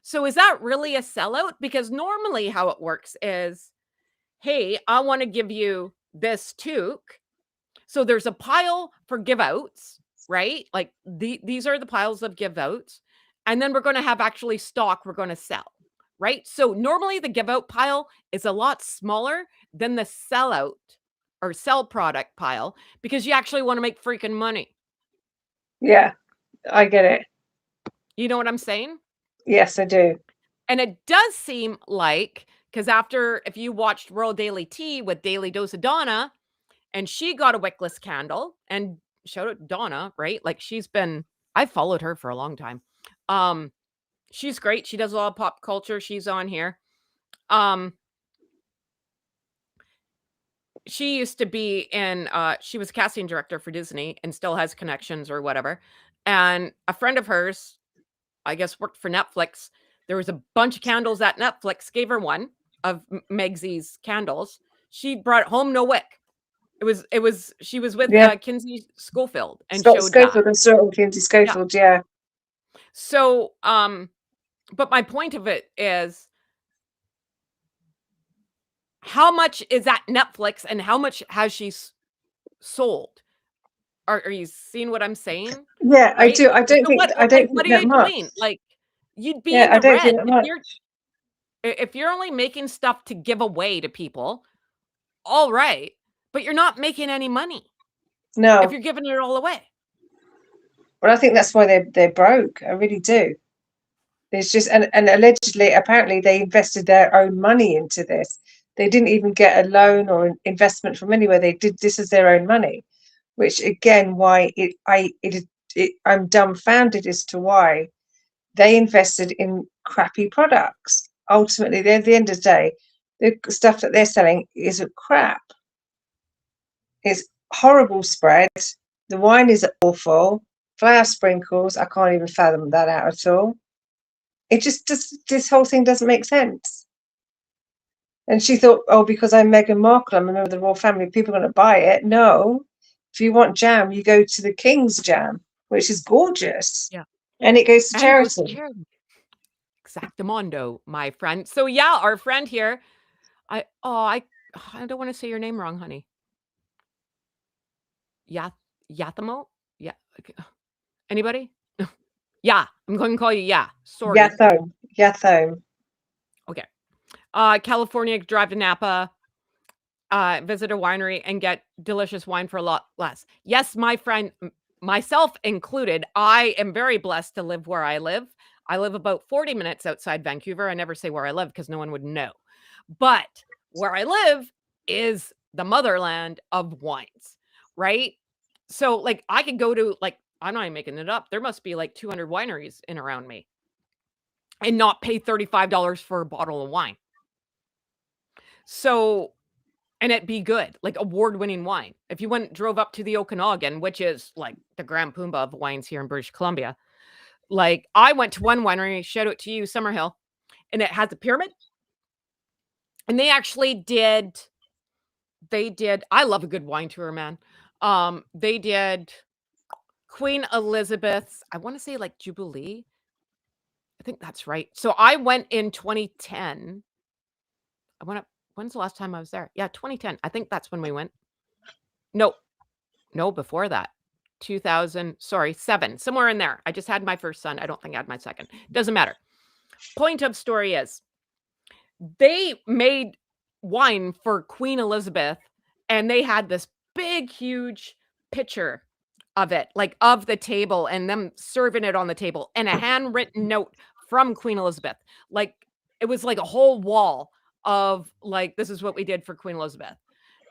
So is that really a sellout? Because normally how it works is, hey, I want to give you this toque. So there's a pile for give outs, right? Like these are the piles of give outs. And then we're going to have actually stock we're going to sell, right? So normally the give out pile is a lot smaller than the sellout or sell product pile because you actually want to make freaking money. Yeah, I get it. You know what I'm saying? Yes, I do. And it does seem like, because if you watched Royal Daily Tea with Daily Dose of Donna, and she got a wickless candle, and shout out Donna, right? Like I've followed her for a long time. She's great. She does a lot of pop culture. She's on here. She used to be she was a casting director for Disney and still has connections or whatever. And a friend of hers, I guess, worked for Netflix. There was a bunch of candles that Netflix gave her one of Megsy's candles. She brought it home, no wick. She was with Yeah. Kinsey Schofield and Scott showed that. Schofield and Sir Kinsey Yeah. Schofield, yeah. So, but my point of it is, how much is at Netflix and how much has she sold? Are you seeing what I'm saying? Yeah, I Right? do. I don't So think what are that you much. doing? Like, you'd be Yeah, in I the don't think red that much. if you're only making stuff to give away to people. All right, but you're not making any money if No. you're giving it all away. Well, I think that's why they're broke. I really do. It's just and allegedly, apparently, they invested their own money into this. They didn't even get a loan or an investment from anywhere. They did this as their own money, which again, I'm dumbfounded as to why they invested in crappy products. Ultimately, at the end of the day, the stuff that they're selling is crap. It's horrible spread. The wine is awful. Flour sprinkles, I can't even fathom that out at all. It just this whole thing doesn't make sense. And she thought, oh, because I'm Meghan Markle, I'm a member of the royal family, people are going to buy it. No, if you want jam, you go to the King's Jam, which is gorgeous, Yeah. and it goes to And goes to charity. charity. Exactamundo, my friend. So yeah, our friend here, I don't want to say your name wrong, honey. Yath Yathamo? Yeah. Okay. Anybody? Yeah, I'm going to call you Sorry. Yathome, Yathome. Okay. California, drive to Napa, visit a winery and get delicious wine for a lot less. Yes, my friend, myself included, I am very blessed to live where I live. I live about 40 minutes outside Vancouver. I never say where I live because no one would know. But where I live is the motherland of wines, right? So, like, I could go to, like, I'm not even making it up. There must be like 200 wineries in around me and not pay $35 for a bottle of wine. So, and it be good, like award-winning wine. If you drove up to the Okanagan, which is like the Grand Pumbaa of wines here in British Columbia, like I went to one winery, shout out to you, Summerhill, and it has a pyramid. And I love a good wine tour, man. They did Queen Elizabeth's, I want to say like Jubilee. I think that's right. So I went in 2010. I went when's the last time I was there? Yeah, 2010. I think that's when we went. No, no, before that. 7, somewhere in there. I just had my first son. I don't think I had my second. Doesn't matter. Point of story is they made wine for Queen Elizabeth, and they had this big, huge picture of it, like of the table, and them serving it on the table, and a handwritten note from Queen Elizabeth. Like it was like a whole wall of like, this is what we did for Queen Elizabeth.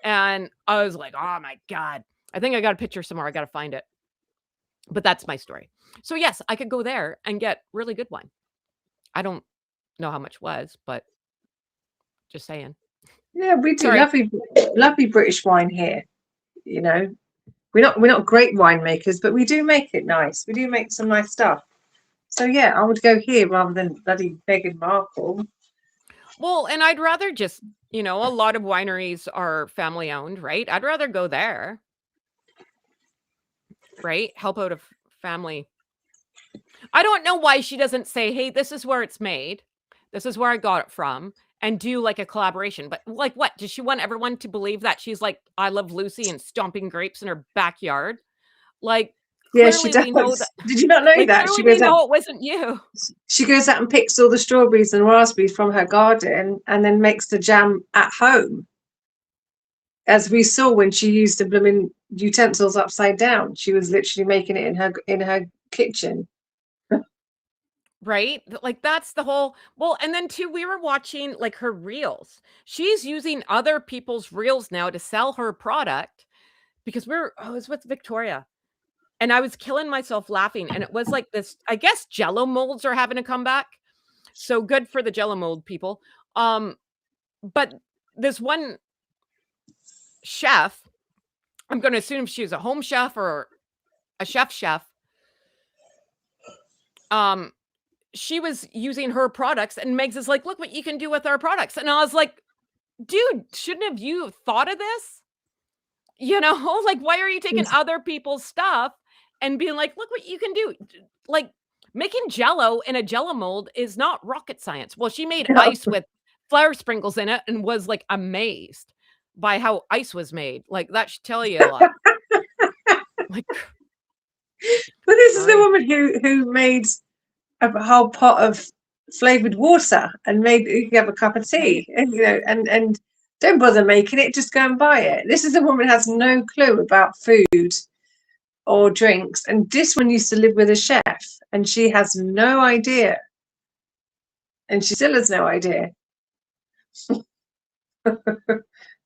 And I was like, oh my God. I think I got a picture somewhere. I got to find it. But that's my story. So yes, I could go there and get really good wine. I don't know how much was, but just saying. Yeah, we do Sorry. lovely British wine here. You know, we're not great winemakers, but we do make it nice. We do make some nice stuff. So yeah, I would go here rather than bloody Meghan Markle. Well, and I'd rather just, a lot of wineries are family owned, right? I'd rather go there, right? Help out a family. I don't know why she doesn't say, hey, this is where it's made. This is where I got it from, and do like a collaboration. But like, what? Does she want everyone to believe that she's like, I Love Lucy and stomping grapes in her backyard? Like, Yeah, she clearly does. we know that. Did you not know Like, that? clearly we know it wasn't you. She goes out and picks all the strawberries and raspberries from her garden and then makes the jam at home. As we saw when she used the blooming utensils upside down, she was literally making it in her kitchen. Right? Like that's the whole and then too, we were watching like her reels. She's using other people's reels now to sell her product because I was with Victoria and I was killing myself laughing. And it was like this, I guess Jello molds are having a comeback. So good for the Jello mold people. But this one chef, I'm going to assume she's a home chef or a chef. She was using her products, and Megs is like, look what you can do with our products. And I was like, dude, shouldn't have you thought of this? Like, why are you taking other people's stuff and being like, look what you can do? Like, making Jello in a Jello mold is not rocket science. Well, she made ice with flour sprinkles in it and was like amazed by how ice was made. Like, that should tell you a lot. Like, but this is the woman who made a whole pot of flavored water and made you have a cup of tea, right. and don't bother making it, just go and buy it. This is a woman who has no clue about food or drinks, and this one used to live with a chef and she has no idea, and she still has no idea.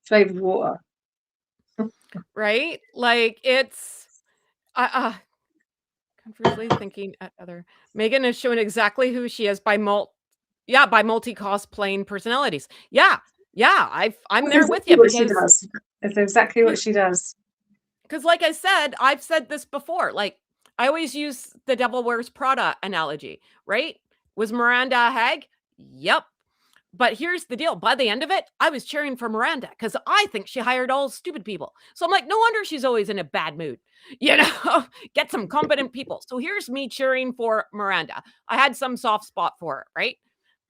Flavored water, right? Like it's conversely thinking at other. Meghan is showing exactly who she is by multi-cosplaying personalities. Yeah. I'm there with you because it's exactly what she does. Because like I said, I've said this before. Like I always use the Devil Wears Prada analogy, right? Was Miranda a hag? Yep. But here's the deal. By the end of it, I was cheering for Miranda because I think she hired all stupid people. So I'm like, no wonder she's always in a bad mood. Get some competent people. So here's me cheering for Miranda. I had some soft spot for her, right?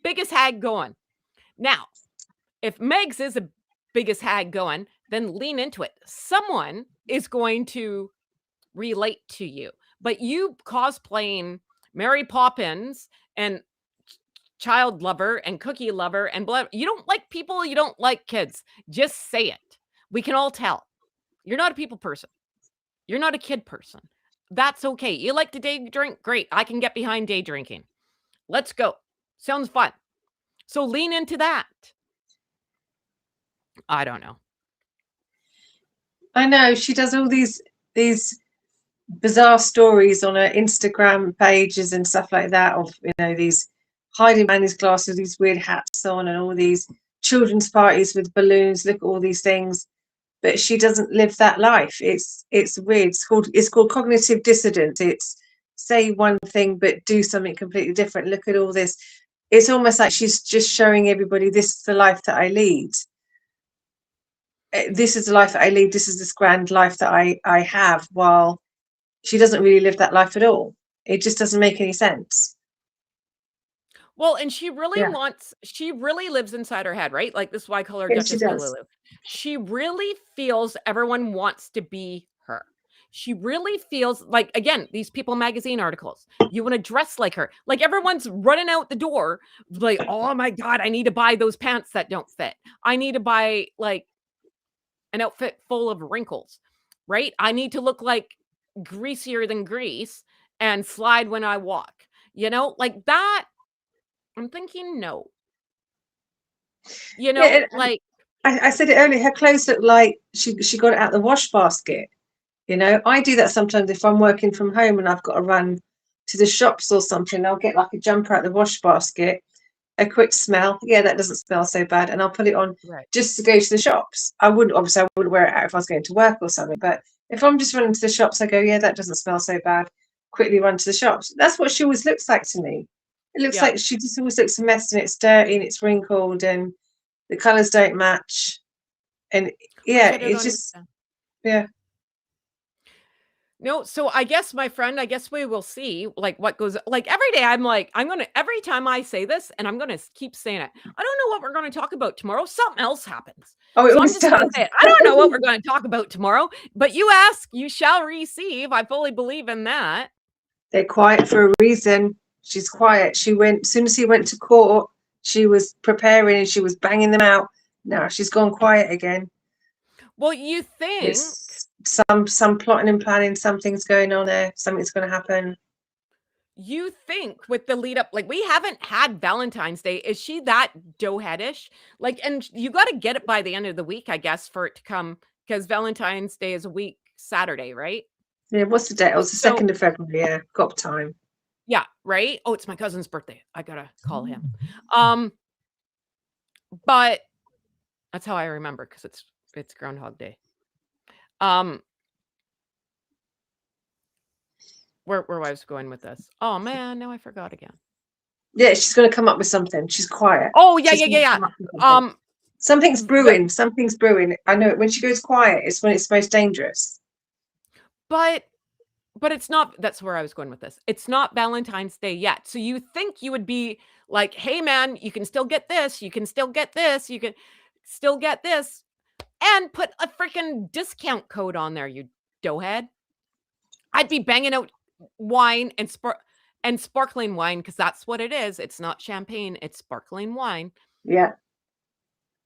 Biggest hag going. Now, if Megs is the biggest hag going, then lean into it. Someone is going to relate to you. But you cosplaying Mary Poppins and child lover and cookie lover and blah, you don't like people, you don't like kids. Just say it. We can all tell. You're not a people person. You're not a kid person. That's okay. You like to day drink? Great. I can get behind day drinking. Let's go. Sounds fun. So lean into that. I don't know. I know she does all these bizarre stories on her Instagram pages and stuff like that of these hiding behind these glasses, these weird hats on, and all these children's parties with balloons. Look at all these things, but she doesn't live that life. It's weird. It's called cognitive dissonance. It's say one thing but do something completely different. Look at all this. It's almost like she's just showing everybody, this is the life that I lead. This is the life that I lead. This is this grand life that I have, while she doesn't really live that life at all. It just doesn't make any sense. Well, and she really Yeah, lives inside her head, right? Like, this is why I call her yes, she Duchess does. Delulu. She really feels everyone wants to be her. She really feels like, again, these People magazine articles, you wanna dress like her. Like, everyone's running out the door, like, "Oh my god, I need to buy those pants that don't fit. I need to buy, like, an outfit full of wrinkles," right? "I need to look like greasier than grease and slide when I walk." You know? Like, that I'm thinking, "No." You Yeah, know, like I said it earlier. Her clothes look like she got it out the wash basket. You know, I do that sometimes if I'm working from home and I've got to run to the shops or something. I'll get like a jumper out the wash basket, a quick smell. Yeah, that doesn't smell so bad, and I'll put it on right. just to go to the shops. I wouldn't wear it out if I was going to work or something. But if I'm just running to the shops, I go, yeah, that doesn't smell so bad. Quickly run to the shops. That's what she always looks like to me. It looks Yeah. like she just always looks a mess, and it's dirty and it's wrinkled and the colours don't match. And Which yeah, I don't it's just understand. yeah. No, so I guess, my friend, I guess we will see, like, what goes like, every day I'm like, I'm gonna every time I say this, and I'm gonna keep saying it, "I don't know what we're gonna talk about tomorrow," something else happens. Oh, it So I'm always just gonna does. say it. I don't know what we're gonna talk about tomorrow, but you ask, you shall receive. I fully believe in that. They're quiet for a reason. She's quiet. She went as soon as he went to court, she was preparing and she was banging them out. Now she's gone quiet again. Well, you think It's some plotting and planning, something's going on there, something's gonna happen. with the lead up, like, we haven't had Valentine's Day. Is she that doughheadish? Like, and you gotta get it by the end of the week, I guess, for it to come, because Valentine's Day is a week Saturday, right? Yeah, what's the date? It was the So 2nd of February, yeah. Got time. yeah, right? Oh, it's my cousin's birthday. I gotta call him. Um, but that's how I remember, because it's Groundhog Day. Um, where I was going with this. Oh man, now I forgot again. Yeah, she's gonna come up with something. She's quiet. Oh, yeah, She's yeah, yeah, gonna yeah. come up with something. Something's The brewing. Something's brewing. I know it. When she goes quiet, it's when it's most dangerous. but it's not, that's where I was going with this. It's not Valentine's Day yet. So you think you would be like, "Hey man, you can still get this, you can still get this, you can still get this," and put a freaking discount code on there, you doughhead. I'd be banging out wine and sparkling wine, because that's what it is. It's not champagne, it's sparkling wine, Yeah.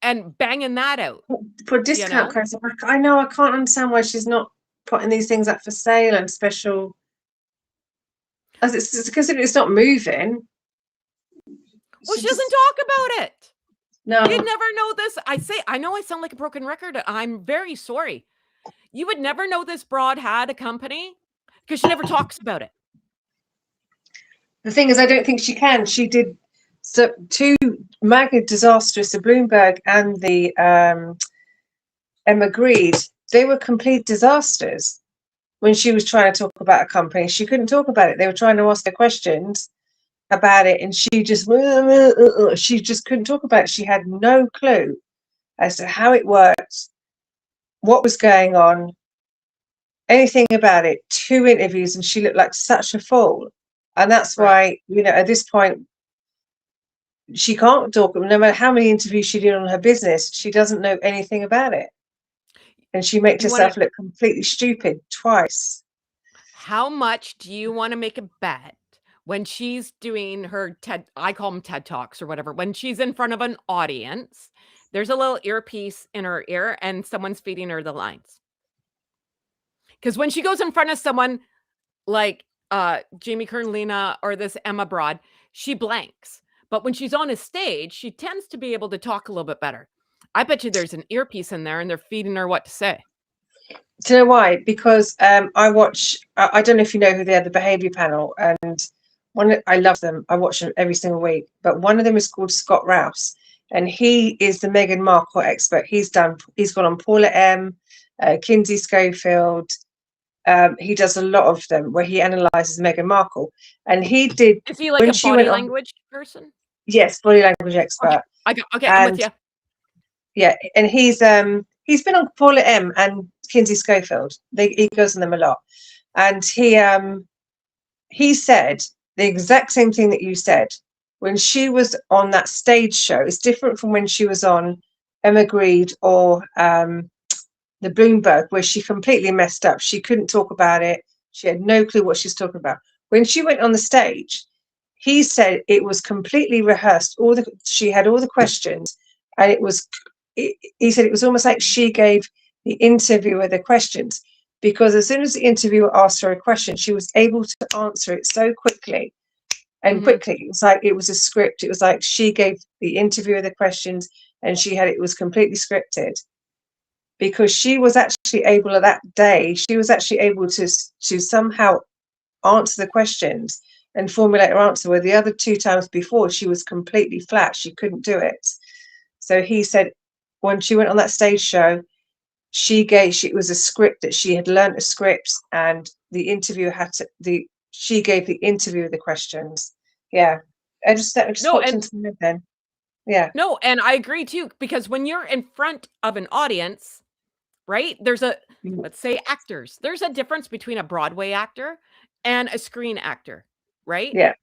and banging that out, For you discount know? codes, I know I can't understand why she's not putting these things up for sale and special. As it's considering it's not moving. Well, She she doesn't just talk about it. You'd no. never know this. I know I sound like a broken record. I'm very sorry. You would never know this broad had a company, because she never talks about it. The thing is, I don't think she can. She did so two mega disastrous, the Bloomberg and the Emma Grede. They were complete disasters. When she was trying to talk about a company, she couldn't talk about it. They were trying to ask her questions about it, and she just couldn't talk about it. She had no clue as to how it worked, what was going on, anything about it. 2 interviews, and she looked like such a fool. And that's Right. why, at this point, she can't talk. No matter how many interviews she did on her business, she doesn't know anything about it, and she makes You wanna herself look completely stupid twice. How much do you wanna make a bet when she's doing her I call them TED Talks or whatever, when she's in front of an audience, there's a little earpiece in her ear and someone's feeding her the lines? Because when she goes in front of someone like, Jamie Kern Lena or this Emma Broad, she blanks. But when she's on a stage, she tends to be able to talk a little bit better. I bet you there's an earpiece in there and they're feeding her what to say. Do you know why? Because I watch. I don't know if you know who they are, the Behaviour Panel, and I love them. I watch them every single week. But one of them is called Scott Rouse, and he is the Meghan Markle expert. He's gone on Paula M, Kinsey Schofield. He does a lot of them where he analyzes Meghan Markle, and he did Is he like when a she body went on. language person? Yes, body language expert, Okay, I'm with and you. yeah, and he's been on Paula M and Kinsey Schofield. He goes on them a lot, and he said the exact same thing that you said. when she was on that stage show, it's different from when she was on Emma Grede or the Bloomberg, where she completely messed up. She couldn't talk about it. She had no clue what she's talking about. When she went on the stage, he said it was completely rehearsed. She had all the questions, and he said it was almost like she gave the interviewer the questions, because as soon as the interviewer asked her a question, she was able to answer it so quickly and quickly. It was like it was a script. It was like she gave the interviewer the questions, and it was completely scripted, because she was actually able that day. She was actually able to somehow answer the questions and formulate her answer, where the other 2 times before she was completely flat. She couldn't do it. So he said when she went on that stage show, it was a script that she had learned a script, and the interviewer she gave the interviewer the questions. Yeah. I just No, popped and into my head then. Yeah. no, and I agree too, because when you're in front of an audience, right? Let's say actors. There's a difference between a Broadway actor and a screen actor, right? Yeah.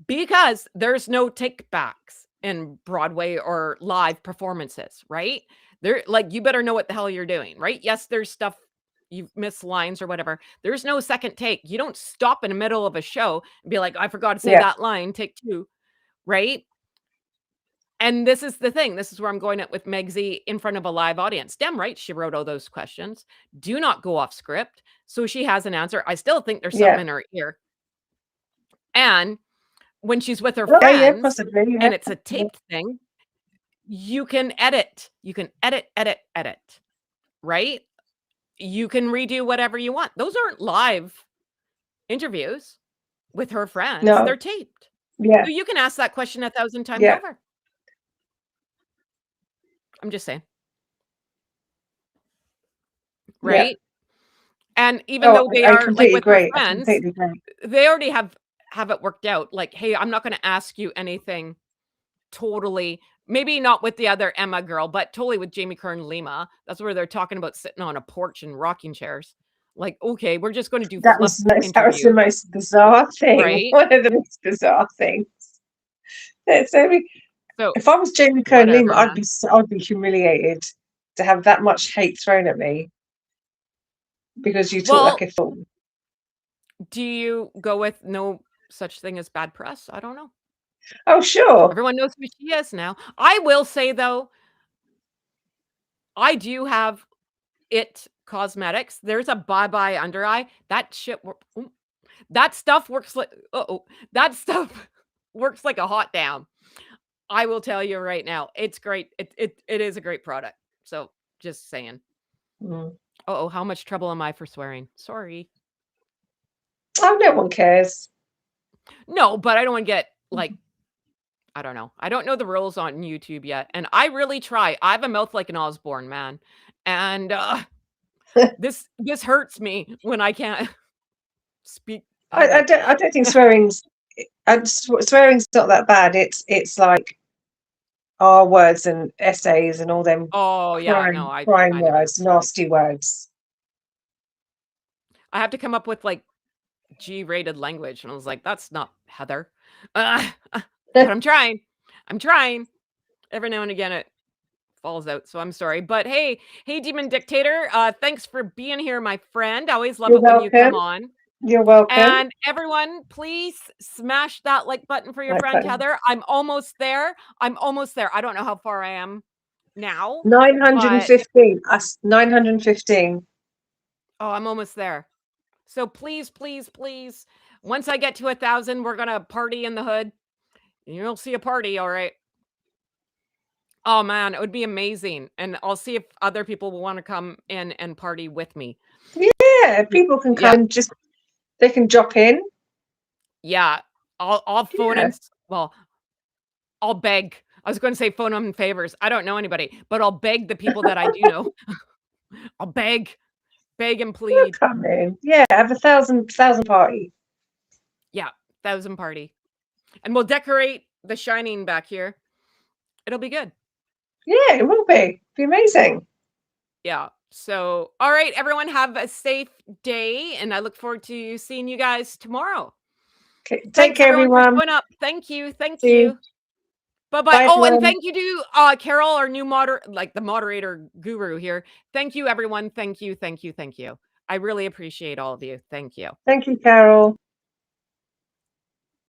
Because there's no take backs in Broadway or live performances, right? They're like, you better know what the hell you're doing, right? Yes, there's stuff you've missed lines or whatever. There's no second take. You don't stop in the middle of a show and be like, I forgot to say Yeah. that line, take 2, right? And this is the thing. This is where I'm going at with Megsy in front of a live audience. Damn right, she wrote all those questions. Do not go off script. So she has an answer. I still think there's something Yeah. in her ear. And when she's with her Yeah, friends possibly. Yeah. and it's a taped thing, you can edit. You can edit, right? You can redo whatever you want. Those aren't live interviews with her friends. No. They're taped. Yeah. So you can ask that question 1,000 times Yeah. over. I'm just saying. Yeah. Right? And even though they I are like completely with her agree. I friends, completely agree. they already have it worked out. Like, hey, I'm not gonna ask you anything totally, maybe not with the other Emma girl, but totally with Jamie Kern Lima. That's where they're talking about sitting on a porch and rocking chairs. Like, okay, we're just gonna do That flip was the interview, most bizarre thing. right? One of the most bizarre things. So So if I was Jamie Kern Lima, whatever, man. I'd be humiliated to have that much hate thrown at me because you talk like Well, a fool. do you go with no such thing as bad press? I don't know. Oh, sure. Everyone knows who she is now. I will say though, I do have It Cosmetics. There's a Bye Bye Under Eye. That shit that stuff works like that stuff works like a hot damn. I will tell you right now. It's great. It is a great product. So just saying. Mm. Oh, how much trouble am I for swearing? Sorry. Oh, no one cares. No, but I don't want to get like I don't know. I don't know the rules on YouTube yet, and I really try. I have a mouth like an Osborne, man, and this hurts me when I can't speak I either. don't think swearing's not that bad. It's like R words and essays and all them Oh yeah, no, crime I never words, nasty words. I have to come up with like G-rated language, and I was like, that's not Heather. But I'm trying. I'm trying. Every now and again it falls out, so I'm sorry. But hey, Demon Dictator, thanks for being here, my friend. I always love You're it when you welcome. come on. You're welcome. And everyone, please smash that like button for your Like friend Heather. I'm almost there. I'm almost there. I don't know how far I am now, but 915. Us 915. oh, I'm almost there. So please, please, please, once I get to 1,000, we're gonna party in the hood. You'll see a party, all right. Oh man, it would be amazing. And I'll see if other people will want to come in and party with me. Yeah, people can come Yeah. and they can drop in. Yeah. I'll phone Yeah. in. Well, I'll beg. I was going to say phone them favors. I don't know anybody, but I'll beg the people that I do know. I'll beg and They'll plead. come in. Yeah, have a thousand party. Yeah, 1,000 party. And we'll decorate the Shining back here. It'll be good. Yeah, it will be. Be amazing. Yeah. So, all right, everyone, have a safe day, and I look forward to seeing you guys tomorrow. Okay, take Thanks care, everyone for everyone. showing up. Thank you. Thank See you. you. Bye-bye. Bye, Oh, and everyone. thank you to Carol, our new the moderator guru here. Thank you, everyone. Thank you. Thank you. Thank you. I really appreciate all of you. Thank you. Thank you, Carol.